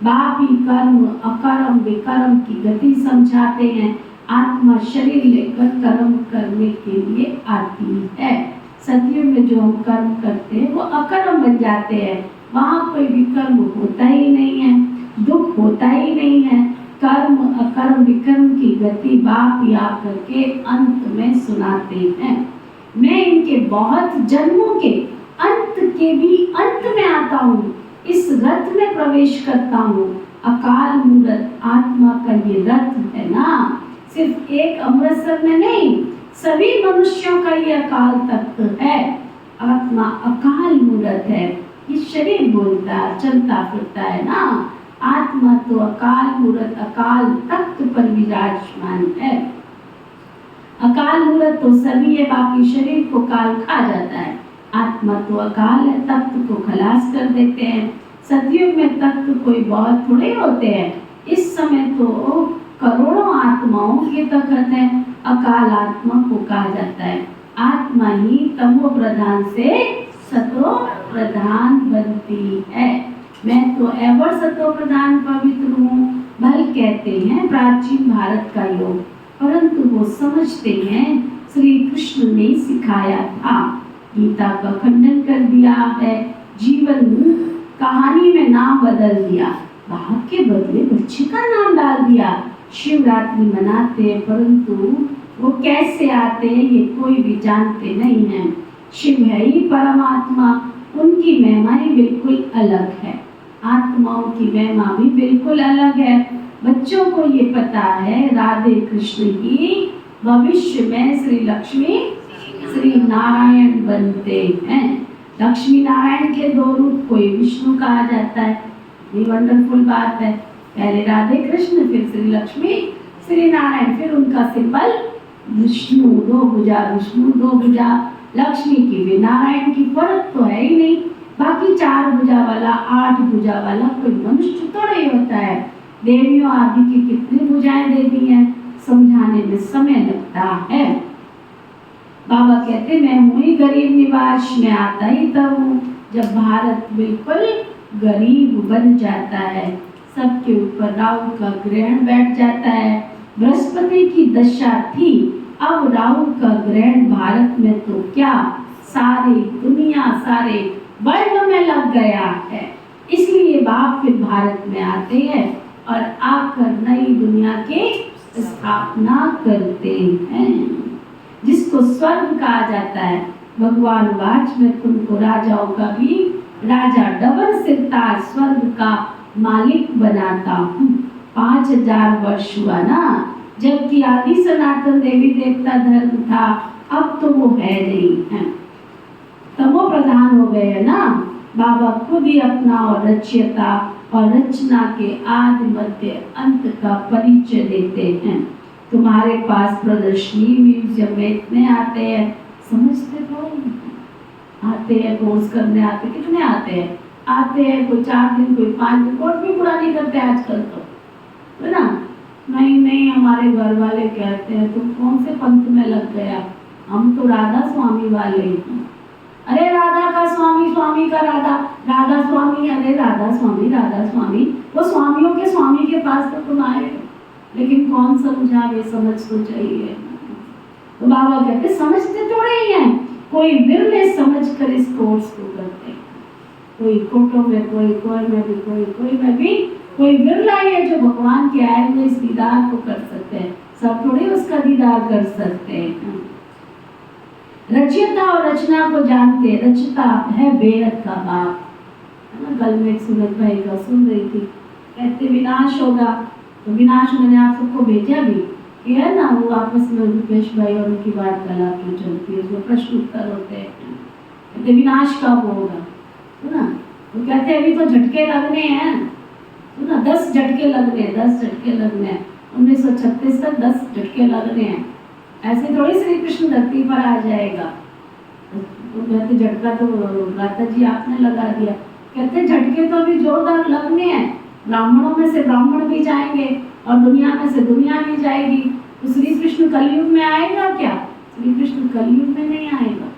S1: बाप ही कर्म अकर्म विकर्म की गति समझाते हैं। आत्मा शरीर लेकर कर्म करने के लिए आती है। सतयुग में जो हम कर्म करते हैं वो अकर्म बन जाते हैं। वहाँ कोई विकर्म होता ही नहीं है, दुख होता ही नहीं है। कर्म अकर्म विकर्म की गति बाप ही आकर के अंत में सुनाते हैं। मैं इनके बहुत जन्मों के अंत के भी अंत में आता हूँ, इस रथ में प्रवेश करता हूँ। अकाल मूरत आत्मा का ये रथ है ना, सिर्फ एक अमृतसर में नहीं, सभी मनुष्यों का ये अकाल तख्त है। आत्मा अकाल मूरत है। ये शरीर बोलता चलता फिरता है ना, आत्मा तो अकाल मूरत अकाल तख्त पर विराजमान है। अकाल मूरत तो सभी है, बाकी शरीर को काल खा जाता है। आत्मा तो अकाल है, तख्त को खलास कर देते हैं। सतयुग में तख्त कोई बहुत थोड़े होते हैं, इस समय तो करोड़ों आत्माओं के तखत है। अकाल आत्मा को कहा जाता है। आत्मा ही तमो प्रधान से सतो प्रधान बनती है। मैं तो एवर सतो प्रधान पवित्र हूँ, भल कहते हैं प्राचीन भारत का योग, परंतु वो समझते हैं श्री कृष्ण ने सिखाया था। गीता का खंडन कर दिया है, जीवन कहानी में नाम बदल दिया, बाप के बदले बच्चे का नाम डाल दिया। शिवरात्रि मनाते हैं, परंतु वो कैसे आते हैं ये कोई भी जानते नहीं है। शिव है ही परमात्मा, उनकी महिमा ही बिल्कुल अलग है। आत्माओं की महिमा भी बिल्कुल अलग है। बच्चों को ये पता है राधे कृष्ण ही भविष्य में श्री लक्ष्मी श्री नारायण बनते हैं। लक्ष्मी नारायण के दो रूप, कोई विष्णु कहा जाता है। ये वंडरफुल बात है। पहले राधे कृष्ण, फिर श्री लक्ष्मी श्री नारायण, फिर उनका सिंबल विष्णु, दो भुजा विष्णु, दो भुजा लक्ष्मी की भी नारायण की, फर्क तो है ही नहीं। बाकी 4 भुजा वाला 8 भुजा वाला कोई मनुष्य तो नहीं होता है। देवियों आदि की कितनी भुजाएं दे दी हैं, समझाने में समय लगता है। बाबा कहते मैं हूँ ही गरीब निवास में आता ही तब हूँ जब भारत बिल्कुल गरीब बन जाता है। सबके ऊपर राहु का ग्रहण बैठ जाता है। बृहस्पति की दशा थी, अब राहु का ग्रहण भारत में तो क्या सारी दुनिया सारे वर्ल्ड में लग गया है। इसलिए बाप फिर भारत में आते हैं और आकर नई दुनिया की स्थापना करते हैं, जिसको स्वर्ग कहा जाता है। भगवान वाच में तुमको राजाओं का भी राजा डबल सिरदार स्वर्ग का मालिक बनाता हूँ। 5000 वर्ष हुआ ना, जबकि आदि सनातन देवी देवता धर्म था, अब तो वो है नहीं है, तमो प्रधान हो गए है ना। बाबा खुद ही अपना और रचयिता और रचना के आदि मध्य अंत का परिचय देते हैं। तुम्हारे पास प्रदर्शनी म्यूजियम में इतने आते हैं, समझते तो आते हैं, कोर्स करने आते, कितने आते हैं, आते हैं कोई 4 दिन, कोई 5 दिन, कोर्स भी पूरा नहीं करते आजकल तो, है ना। नहीं नहीं, हमारे घर वाले कहते हैं तुम कौन से पंथ में लग गया, हम तो राधा स्वामी वाले हैं। अरे राधा का स्वामी, स्वामी का राधा, राधा स्वामी, अरे राधा स्वामी, राधा स्वामी, वो स्वामियों के स्वामी के पास तो तुम आए हो, लेकिन कौन समझावे, समझ तो चाहिए। तो बाबा कहते समझते थोड़े ही हैं, कोई विरले समझ कर इस कोर्स को करते हैं। कोई कोटों में, कोई में भी, कोई में भी, कोई विरला ही है जो भगवान के आए हुए इस दीदार को कर सकते हैं। सब थोड़ी उसका दीदार कर सकते हैं। रचयिता और रचना को जानते हैं। रचयिता है बेहद का बाप, है ना। कल में एक सूरज भाई का सुन रही थी, कहते विनाश होगा, तो विनाश मैंने आप सबको भेजा भी कि है ना, वो आपस में रुपेश भाई और उनकी वार्तालाप जो चलती है, उसमें प्रश्न उत्तर होते हैं। कहते विनाश कब होगा, है ना। वो कहते अभी तो झटके लगने हैं, है ना, 10 झटके लगने हैं, 10 झटके लगने हैं। 1936 तक 10 झटके लगने हैं। ऐसे थोड़ी श्री कृष्ण धरती पर आ जाएगा। तो कहते झटका तो राधा जी आपने लगा दिया। कहते झटके तो अभी जोरदार लगने हैं, ब्राह्मणों में से ब्राह्मण भी जाएंगे और दुनिया में से दुनिया भी जाएगी। तो श्री कृष्ण कलयुग में आएगा क्या? श्री कृष्ण कलयुग में नहीं आएगा।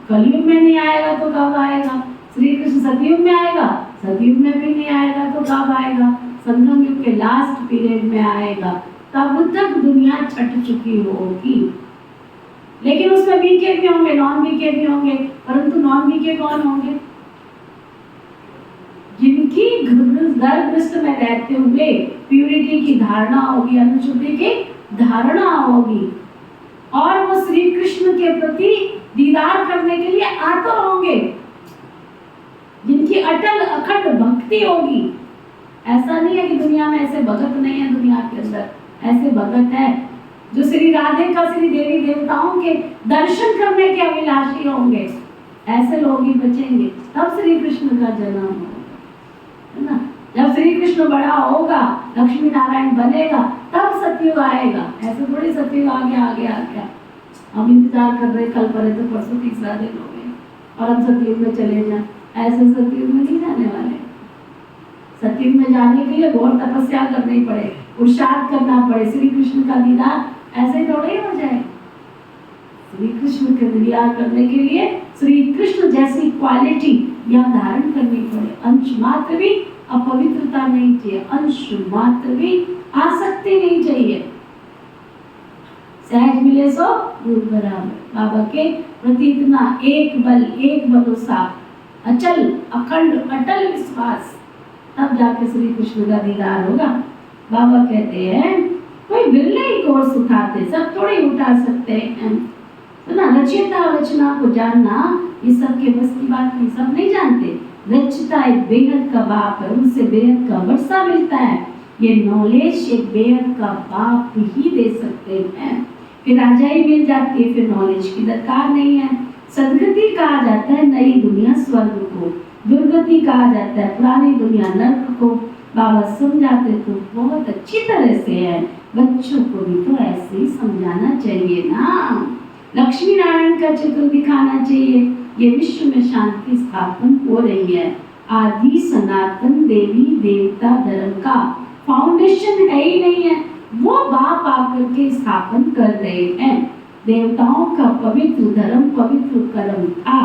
S1: कलयुग में नहीं आएगा तो कब आएगा? श्री कृष्ण सतयुग में आएगा, सतयुग में भी नहीं आएगा तो कब आएगा? संगम युग के लास्ट पीरियड में आएगा, तब तक दुनिया छट चुकी होगी। लेकिन उसमें बीके भी होंगे, नॉन बीके भी होंगे, परंतु नॉन बीके कौन होंगे? जिनकी गर्भगृह में रहते हुए प्यूरिटी की धारणा होगी, अनुशुद्धि की धारणा होगी, और वो श्री कृष्ण के प्रति दीदार करने के लिए आतुर होंगे, जिनकी अटल अखंड भक्ति होगी। ऐसा नहीं है कि दुनिया में ऐसे भगत नहीं है, दुनिया के अंदर ऐसे भगत है जो श्री राधे का, श्री देवी देवताओं के दर्शन करने के अभिलाषी होंगे। ऐसे लोग ही बचेंगे, तब श्री कृष्ण का जन्म होगा, है ना। जब श्री कृष्ण बड़ा होगा, लक्ष्मी नारायण बनेगा, तब सतयुग आएगा। ऐसे थोड़ी सतयुग आ गया। हम इंतजार कर रहे, कल पर तो परसों तीसरा दिन हो गया और हम सतयुग में चले जाए। ऐसे सतयुग में नहीं जाने वाले। सत्युग में जाने के लिए घोर तपस्या करनी पड़े, पुरुषार्थ करना पड़े, श्री कृष्ण का दीदार ऐसे थोड़े ही हो जाए। श्री कृष्ण के दीदार करने के लिए श्री कृष्ण जैसी क्वालिटी या धारण करनी पड़े। अंश मात्र भी अपवित्रता नहीं चाहिए, अंश मात्र भी आसक्ति नहीं चाहिए। सहज मिले सो दूर बराबर। बाबा के प्रति इतना एक बल, एक भरोसा, अचल अखंड अटल विश्वास, तब जाके श्री कृष्ण का दीदार होगा। बाबा कहते हैं कोई बिरले ही कोर्स उठाते, सब थोड़े उठा सकते हैं। तो ना रचयिता और रचना को जानना ये सबके बस की बात नहीं, सब नहीं जानते। रचयिता एक बेहद का बाप है, उनसे बेहद का वर्षा मिलता है। ये नॉलेज एक बेहद का बाप ही दे सकते हैं। फिर राजा ही मिल जाती है, फिर नॉलेज की दरकार नहीं है। सदगति कहा जाता है नई दुनिया स्वर्ग को, दुर्गति कहा जाता है पुरानी दुनिया नर्क को। बाबा समझाते तो बहुत अच्छी तरह से है, बच्चों को भी तो ऐसे ही समझाना चाहिए ना। लक्ष्मी नारायण का चित्र दिखाना चाहिए। ये विश्व में शांति स्थापन हो रही है। आदि सनातन देवी देवता धर्म का फाउंडेशन है ही नहीं है, वो बाप आकर के स्थापन कर रहे हैं। देवताओं का पवित्र धर्म, पवित्र कर्म था।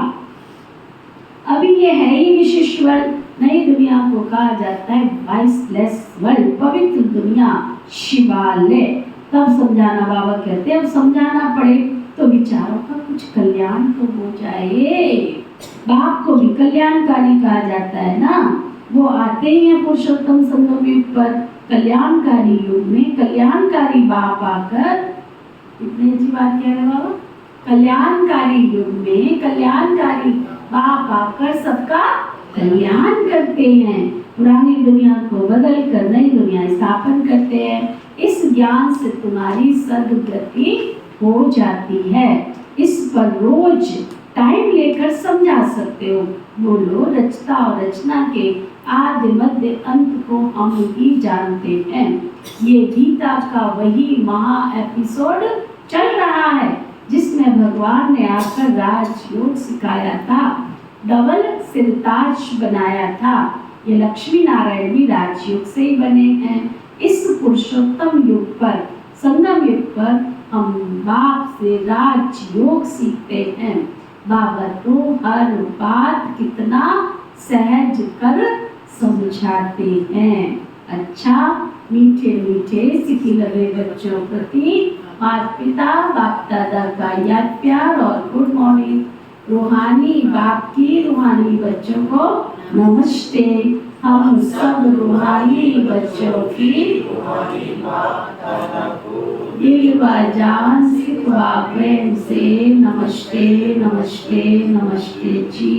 S1: अभी ये है ही विशेष वर्ल्ड, नई दुनिया को कहा जाता है वाइसलेस वर्ल्ड, पवित्र दुनिया, शिवालय। तब समझाना, बाबा कहते हैं अब समझाना पड़े तो विचारों का कुछ कल्याण तो हो जाए। बाप को भी कल्याणकारी कहा जाता है ना, वो आते ही हैं पुरुषोत्तम संगम युग पर। कल्याणकारी युग में कल्याणकारी बाप आकर, इतनी अच्छी बात कह रहे बाबा, कल्याणकारी युग में कल्याणकारी बाप आकर सबका कल्याण करते हैं। पुरानी दुनिया को बदल कर नई दुनिया स्थापन करते हैं। इस ज्ञान से तुम्हारी सदगति हो जाती है। इस पर रोज टाइम लेकर समझा सकते हो। बोलो रचता और रचना के आदि मध्य अंत को हम ही जानते हैं। ये गीता का वही महा एपिसोड चल रहा है जिसमें भगवान ने आकर राजयोग सिखाया था, डबल सिरताज बनाया था। ये लक्ष्मी नारायण भी राजयोग से ही बने हैं। इस पुरुषोत्तम युग पर, संगम युग पर हम बाप से राजयोग सीखते हैं। बाबा तो हर बात कितना सहज कर समझाते हैं। अच्छा, मीठे मीठे सिखी लगे बच्चों प्रति माता पिता बाप दादा का याद प्यार और गुड मॉर्निंग। रूहानी बाप की रूहानी बच्चों को नमस्ते। हम सब रूहानी बच्चों की दिल व जान सिख व प्रेम से नमस्ते नमस्ते नमस्ते जी।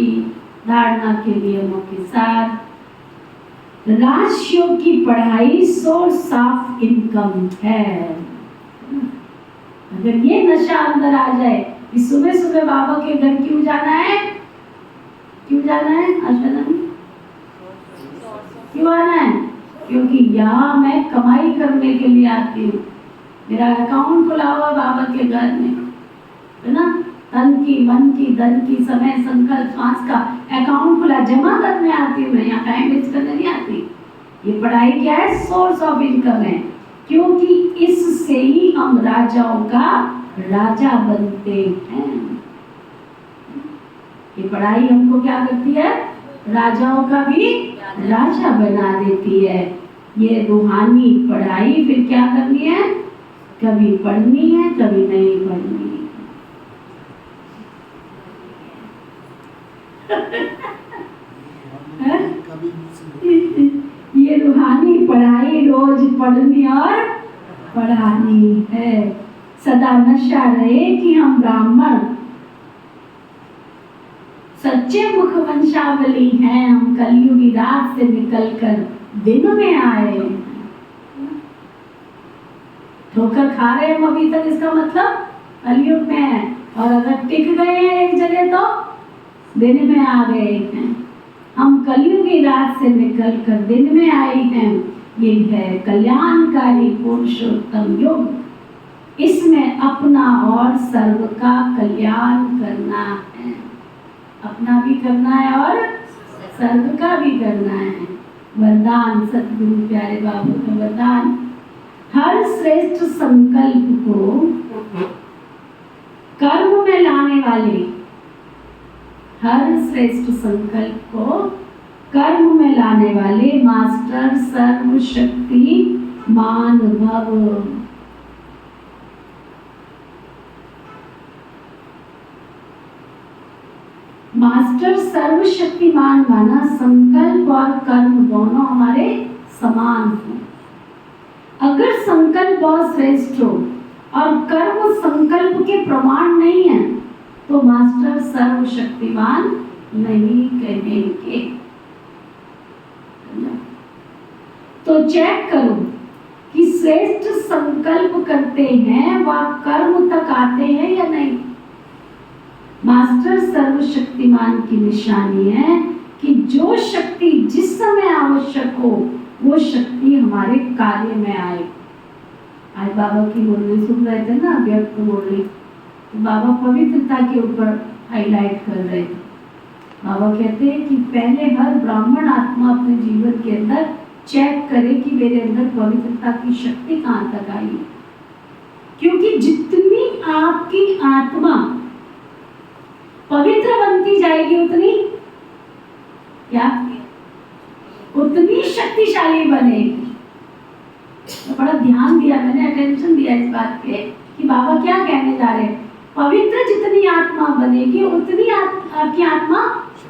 S1: धारणा के नियमों के साथ, राजयोग की पढ़ाई सोर्स ऑफ इनकम है। अगर ये नशा अंदर आ जाए कि सुबह सुबह बाबा के घर क्यों जाना है, क्यों जाना है आशा, क्यों आना है? क्योंकि यहाँ मैं कमाई करने के लिए आती हूँ। मेरा अकाउंट खुला हुआ बाबा के घर में है ना, तन की मन की धन की समय संकल्प श्वास का अकाउंट खुला, जमा करने आती हूँ मैं, यहाँ टाइम वेस्ट करने नहीं आती। ये पढ़ाई क्या है? सोर्स ऑफ इनकम है, क्योंकि इससे ही हम राजाओं का राजा बनते हैं। ये पढ़ाई हमको क्या करती है? राजाओं का भी राजा बना देती है। ये रूहानी पढ़ाई फिर क्या करनी है? कभी पढ़नी है, कभी नहीं पढ़नी है। ये रूहानी पढ़ाई रोज पढ़नी और पढ़ानी है। सदा नशा रहे कि हम ब्राह्मण सच्चे मुख वंशावली हैं। हम कलयुगी रात से निकलकर दिन में आए। ठोकर खा रहे हम अभी तक, इसका मतलब कलयुग में है। और अगर टिक गए हैं एक जगह तो दिन में आ गए हैं। हम कलयुगी रात से निकलकर दिन में आए हैं। ये है कल्याणकारी पुरुषोत्तम युग। इसमें अपना और सर्व का कल्याण करना है। अपना भी करना है और सर्व का भी करना है। वरदान सतगुरु प्यारे बाबू का वरदान, हर श्रेष्ठ संकल्प को कर्म में लाने वाले, हर श्रेष्ठ संकल्प को कर्म में लाने वाले मास्टर सर्वशक्तिमान भव। मास्टर सर्वशक्तिमान माना संकल्प और कर्म दोनों हमारे समान हो। अगर संकल्प बहुत श्रेष्ठ हो और कर्म संकल्प के प्रमाण नहीं है तो मास्टर सर्वशक्तिमान नहीं कहेंगे। तो चेक करो कि श्रेष्ठ संकल्प करते हैं वह कर्म तक आते हैं या नहीं। मास्टर सर्वशक्तिमान की निशानी है कि जो शक्ति जिस समय आवश्यक हो वो शक्ति हमारे कार्य में आए। आज बाबा की मुरली सुन रहे थे ना, व्यक्त मुरली, तो बाबा पवित्रता के ऊपर हाईलाइट कर रहे थे। बाबा कहते हैं कि पहले हर ब्राह्मण आत्मा अपने जीवन के अंदर चेक करे कि मेरे अंदर पवित्रता की शक्ति कहाँ तक आई है, क्योंकि जितनी आपकी आत्मा पवित्र बनती जाएगी उतनी क्या, उतनी शक्तिशाली बनेगी। तो बड़ा ध्यान दिया मैंने, अटेंशन दिया इस बात पे कि बाबा क्या कहने जा रहे हैं। पवित्र जितनी आत्मा बनेगी उतनी आपकी आत्मा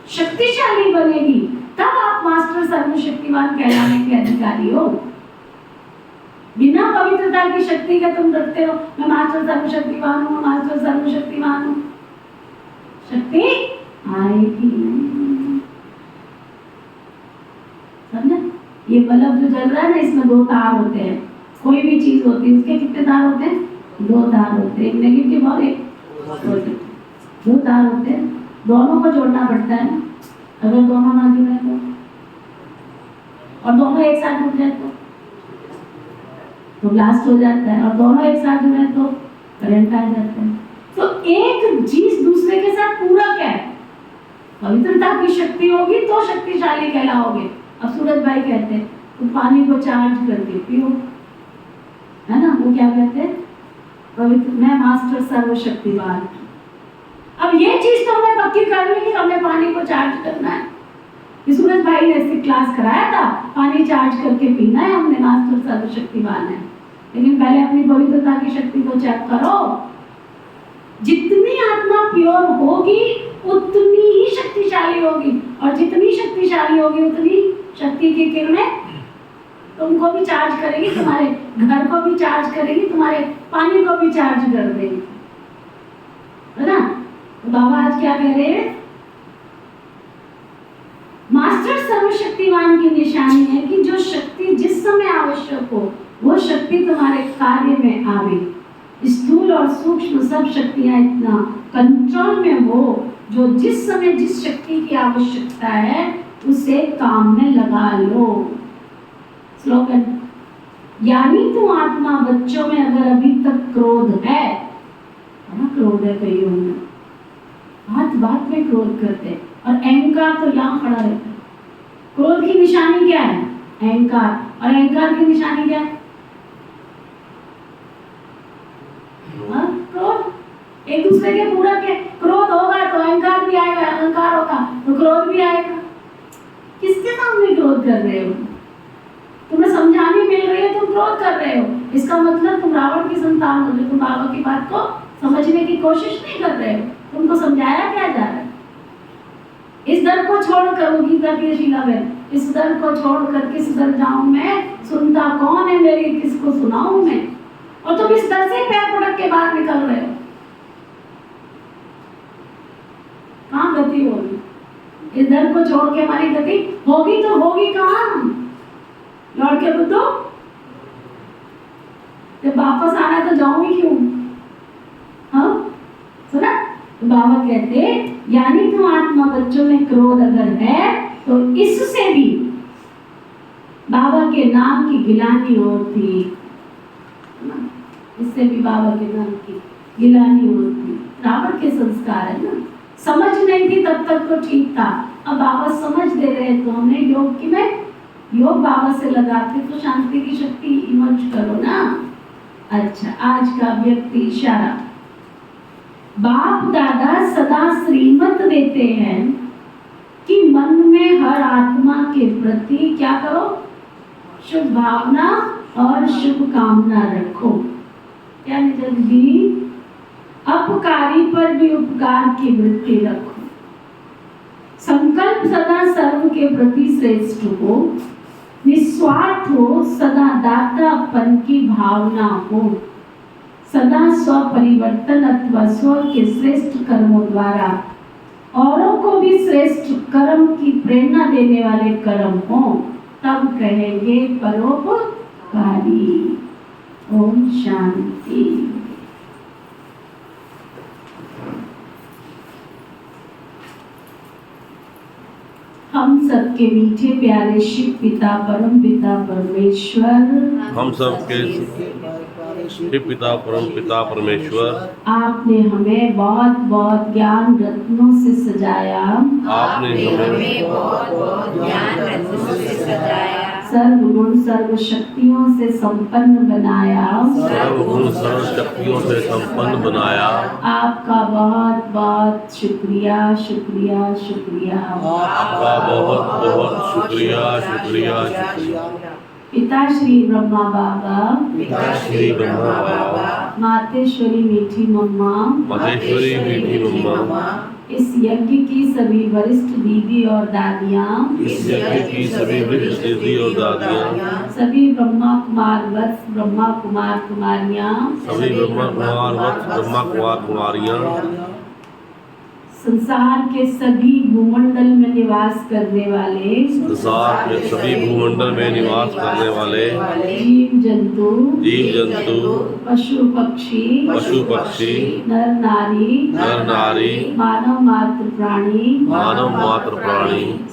S1: शक्तिशाली बनेगी, तब आप मास्टर सर्वशक्तिमान कहलाने के अधिकारी हो। बिना पवित्रता की शक्ति के तुम डरते हो मैं मास्टर सर्वशक्तिमान हूँ, मास्टर सर्वशक्तिमान हूँ, शक्ति आएगी नहीं। समझा? ये बल्ब जो जल रहा है ना, इसमें दो तार होते हैं। कोई भी चीज होती है उसके कितने तार होते हैं? दो तार होते हैं, एक नेगेटिव और एक पॉजिटिव। दो तार होते हैं, दोनों को जोड़ना पड़ता है ना। अगर दोनों ना जुड़े तो, और दोनों एक साथ जुड़ जाए तो ब्लास्ट हो जाता है, और दोनों एक साथ जुड़े तो करंट आ जाता है। तो एक चीज दूसरे के साथ पूरा क्या है, पवित्रता की शक्ति होगी तो शक्तिशाली कहलाओगे। अब सूरज भाई कहते हैं तो पानी को चार्ज करके पियो, है ना, वो क्या कहते हैं, पवित्र, मैं मास्टर सर्वशक्तिमान। अब ये चीज तो हमें पक्की करनी है, हमने पानी को चार्ज करना है। सूरज भाई ने इसकी क्लास कराया था, पानी चार्ज करके पीना है, हमने मास्टर सर्वशक्तिमान है। लेकिन पहले अपनी पवित्रता की शक्ति को चेक करो। जितनी आत्मा प्योर होगी उतनी ही शक्तिशाली होगी, और जितनी शक्तिशाली होगी उतनी शक्ति की किरणें तुमको भी चार्ज करेगी, तुम्हारे घर को भी चार्ज करेगी, तुम्हारे पानी को भी चार्ज कर देगी, है ना। तो बाबा आज क्या कह रहे हैं, मास्टर सर्वशक्तिमान की निशानी है कि जो शक्ति जिस समय आवश्यक हो वो शक्ति तुम्हारे कार्य में आवे। स्थूल और सूक्ष्म सब शक्तियां इतना कंट्रोल में हो जो जिस समय जिस शक्ति की आवश्यकता है उसे काम में लगा लो। स्लोगन, यानी तो आत्मा बच्चों में अगर अभी तक क्रोध है ना, क्रोध है कईयों में, बात बात में क्रोध करते हैं, और अहंकार तो यहाँ खड़ा रहता है। क्रोध की निशानी क्या है, अहंकार, और अहंकार की निशानी क्या है, क्रोध। एक दूसरे के पूरक है, क्रोध होगा तो अहंकार भी आएगा, अहंकार होगा तो क्रोध भी आएगा। किसके सामने क्रोध कर रहे हो, तुम्हें समझाने मिल रही है, तुम क्रोध कर रहे हो, इसका मतलब तुम रावण की संतान हो, जो तुम बाबा की बात को समझने की कोशिश नहीं कर रहे हो, तुमको समझाया क्या जा रहा है। इस डर को छोड़कर, वो गीता की शीला बहन, इस डर को छोड़कर किस डर जाऊं मैं, सुनता कौन है मेरी, किसको सुनाऊं मैं। और तुम इस डर से पैर पटक के बाहर निकल रहे हो, कहाँ गति होगी। इस डर को छोड़ के हमारी गति होगी तो होगी कहाँ, लौट के बुद्धो, जब वापस आना तो जाऊंगी क्यों। हाँ सुना, तो बाबा कहते यानी तो आत्मा बच्चों में क्रोध अगर है तो इससे भी बाबा के नाम की गिलानी होती, इससे भी बाबा के नाम की गिलानी होती। रावण के संस्कार है ना, समझ नहीं थी तब तक तो ठीक था, अब बाबा समझ दे रहे तो हमने योग की में योग बाबा से लगाते तो शांति की शक्ति इमर्ज करो ना। अच्छा, आज का व्यक्ति इशारा। बाप दादा सदा श्रीमत देते हैं कि मन में हर आत्मा के प्रति क्या करो, शुभ भावना और शुभ कामना रखो। क्या जी, अपकारी पर भी उपकार की वृत्ति रखो। संकल्प सदा सर्व के प्रति श्रेष्ठ हो, निस्वार्थ हो, सदा दातापन की भावना हो, सदा स्व परिवर्तन अथवा स्व के श्रेष्ठ कर्मों द्वारा औरों को भी श्रेष्ठ कर्म की प्रेरणा देने वाले कर्म हो, तब कहेंगे परोपकारी। ओम शांति। हम सबके मीठे प्यारे शिव पिता परम पिता परमेश्वर,
S3: हम सबके शिव पिता परम पिता परमेश्वर,
S1: आपने हमें बहुत बहुत ज्ञान रत्नों से सजाया,
S3: आपने हमें
S4: बहुत ज्ञान रत्नों से सजाया,
S1: सर्व गुण सर्व शक्तियों से संपन्न बनाया,
S3: सर्व गुण सर्व शक्तियों से संपन्न बनाया।
S1: आपका बहुत बहुत शुक्रिया शुक्रिया शुक्रिया।
S3: आपका बहुत बहुत शुक्रिया शुक्रिया शुक्रिया।
S1: पिता श्री ब्रह्मा बाबा,
S3: पिता श्री ब्रह्मा बाबा,
S1: मातेश्वरी मीठी मम्मा,
S3: महेश्वरी मीठी मम्मा,
S1: इस यज्ञ की सभी वरिष्ठ दीदी और दादियाँ,
S3: इस यज्ञ की सभी वरिष्ठ दीदी और दादियाँ,
S1: सभी ब्रह्मा कुमार वत्स ब्रह्मा कुमार कुमारियाँ,
S3: सभी ब्रह्मा कुमार वत्स ब्रह्मा कुमार कुमारियाँ,
S1: संसार के सभी भूमंडल में निवास करने वाले,
S3: संसार के सभी भूमंडल में निवास करने वाले
S1: जीव जंतु, पशु पक्षी,
S3: पशु पक्षी,
S1: नर नारी, मानव मात्र प्राणी,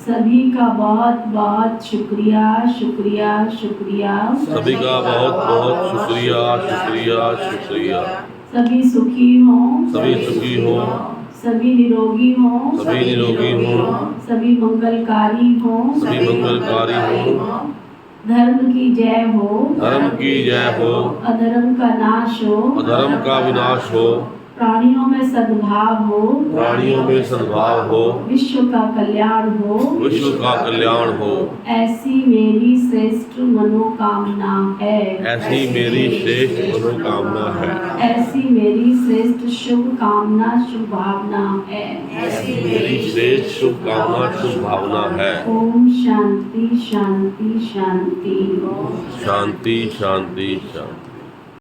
S1: सभी का बहुत बहुत शुक्रिया शुक्रिया शुक्रिया।
S3: सभी का बहुत बहुत शुक्रिया शुक्रिया शुक्रिया।
S1: सभी सुखी हों, सभी निरोगी हों, सभी मंगलकारी हों, धर्म की जय हो, अधर्म का नाश हो, प्राणियों में सद्भाव हो, विश्व का कल्याण हो, ऐसी मेरी श्रेष्ठ मनोकामना है,
S3: ऐसी मेरी श्रेष्ठ मनोकामना है,
S1: ऐसी मेरी श्रेष्ठ शुभ कामना शुभ भावना है,
S3: ऐसी मेरी श्रेष्ठ शुभ कामना शुभ भावना है।
S1: ओम शांति शांति शांति।
S3: शांति शांति शांति।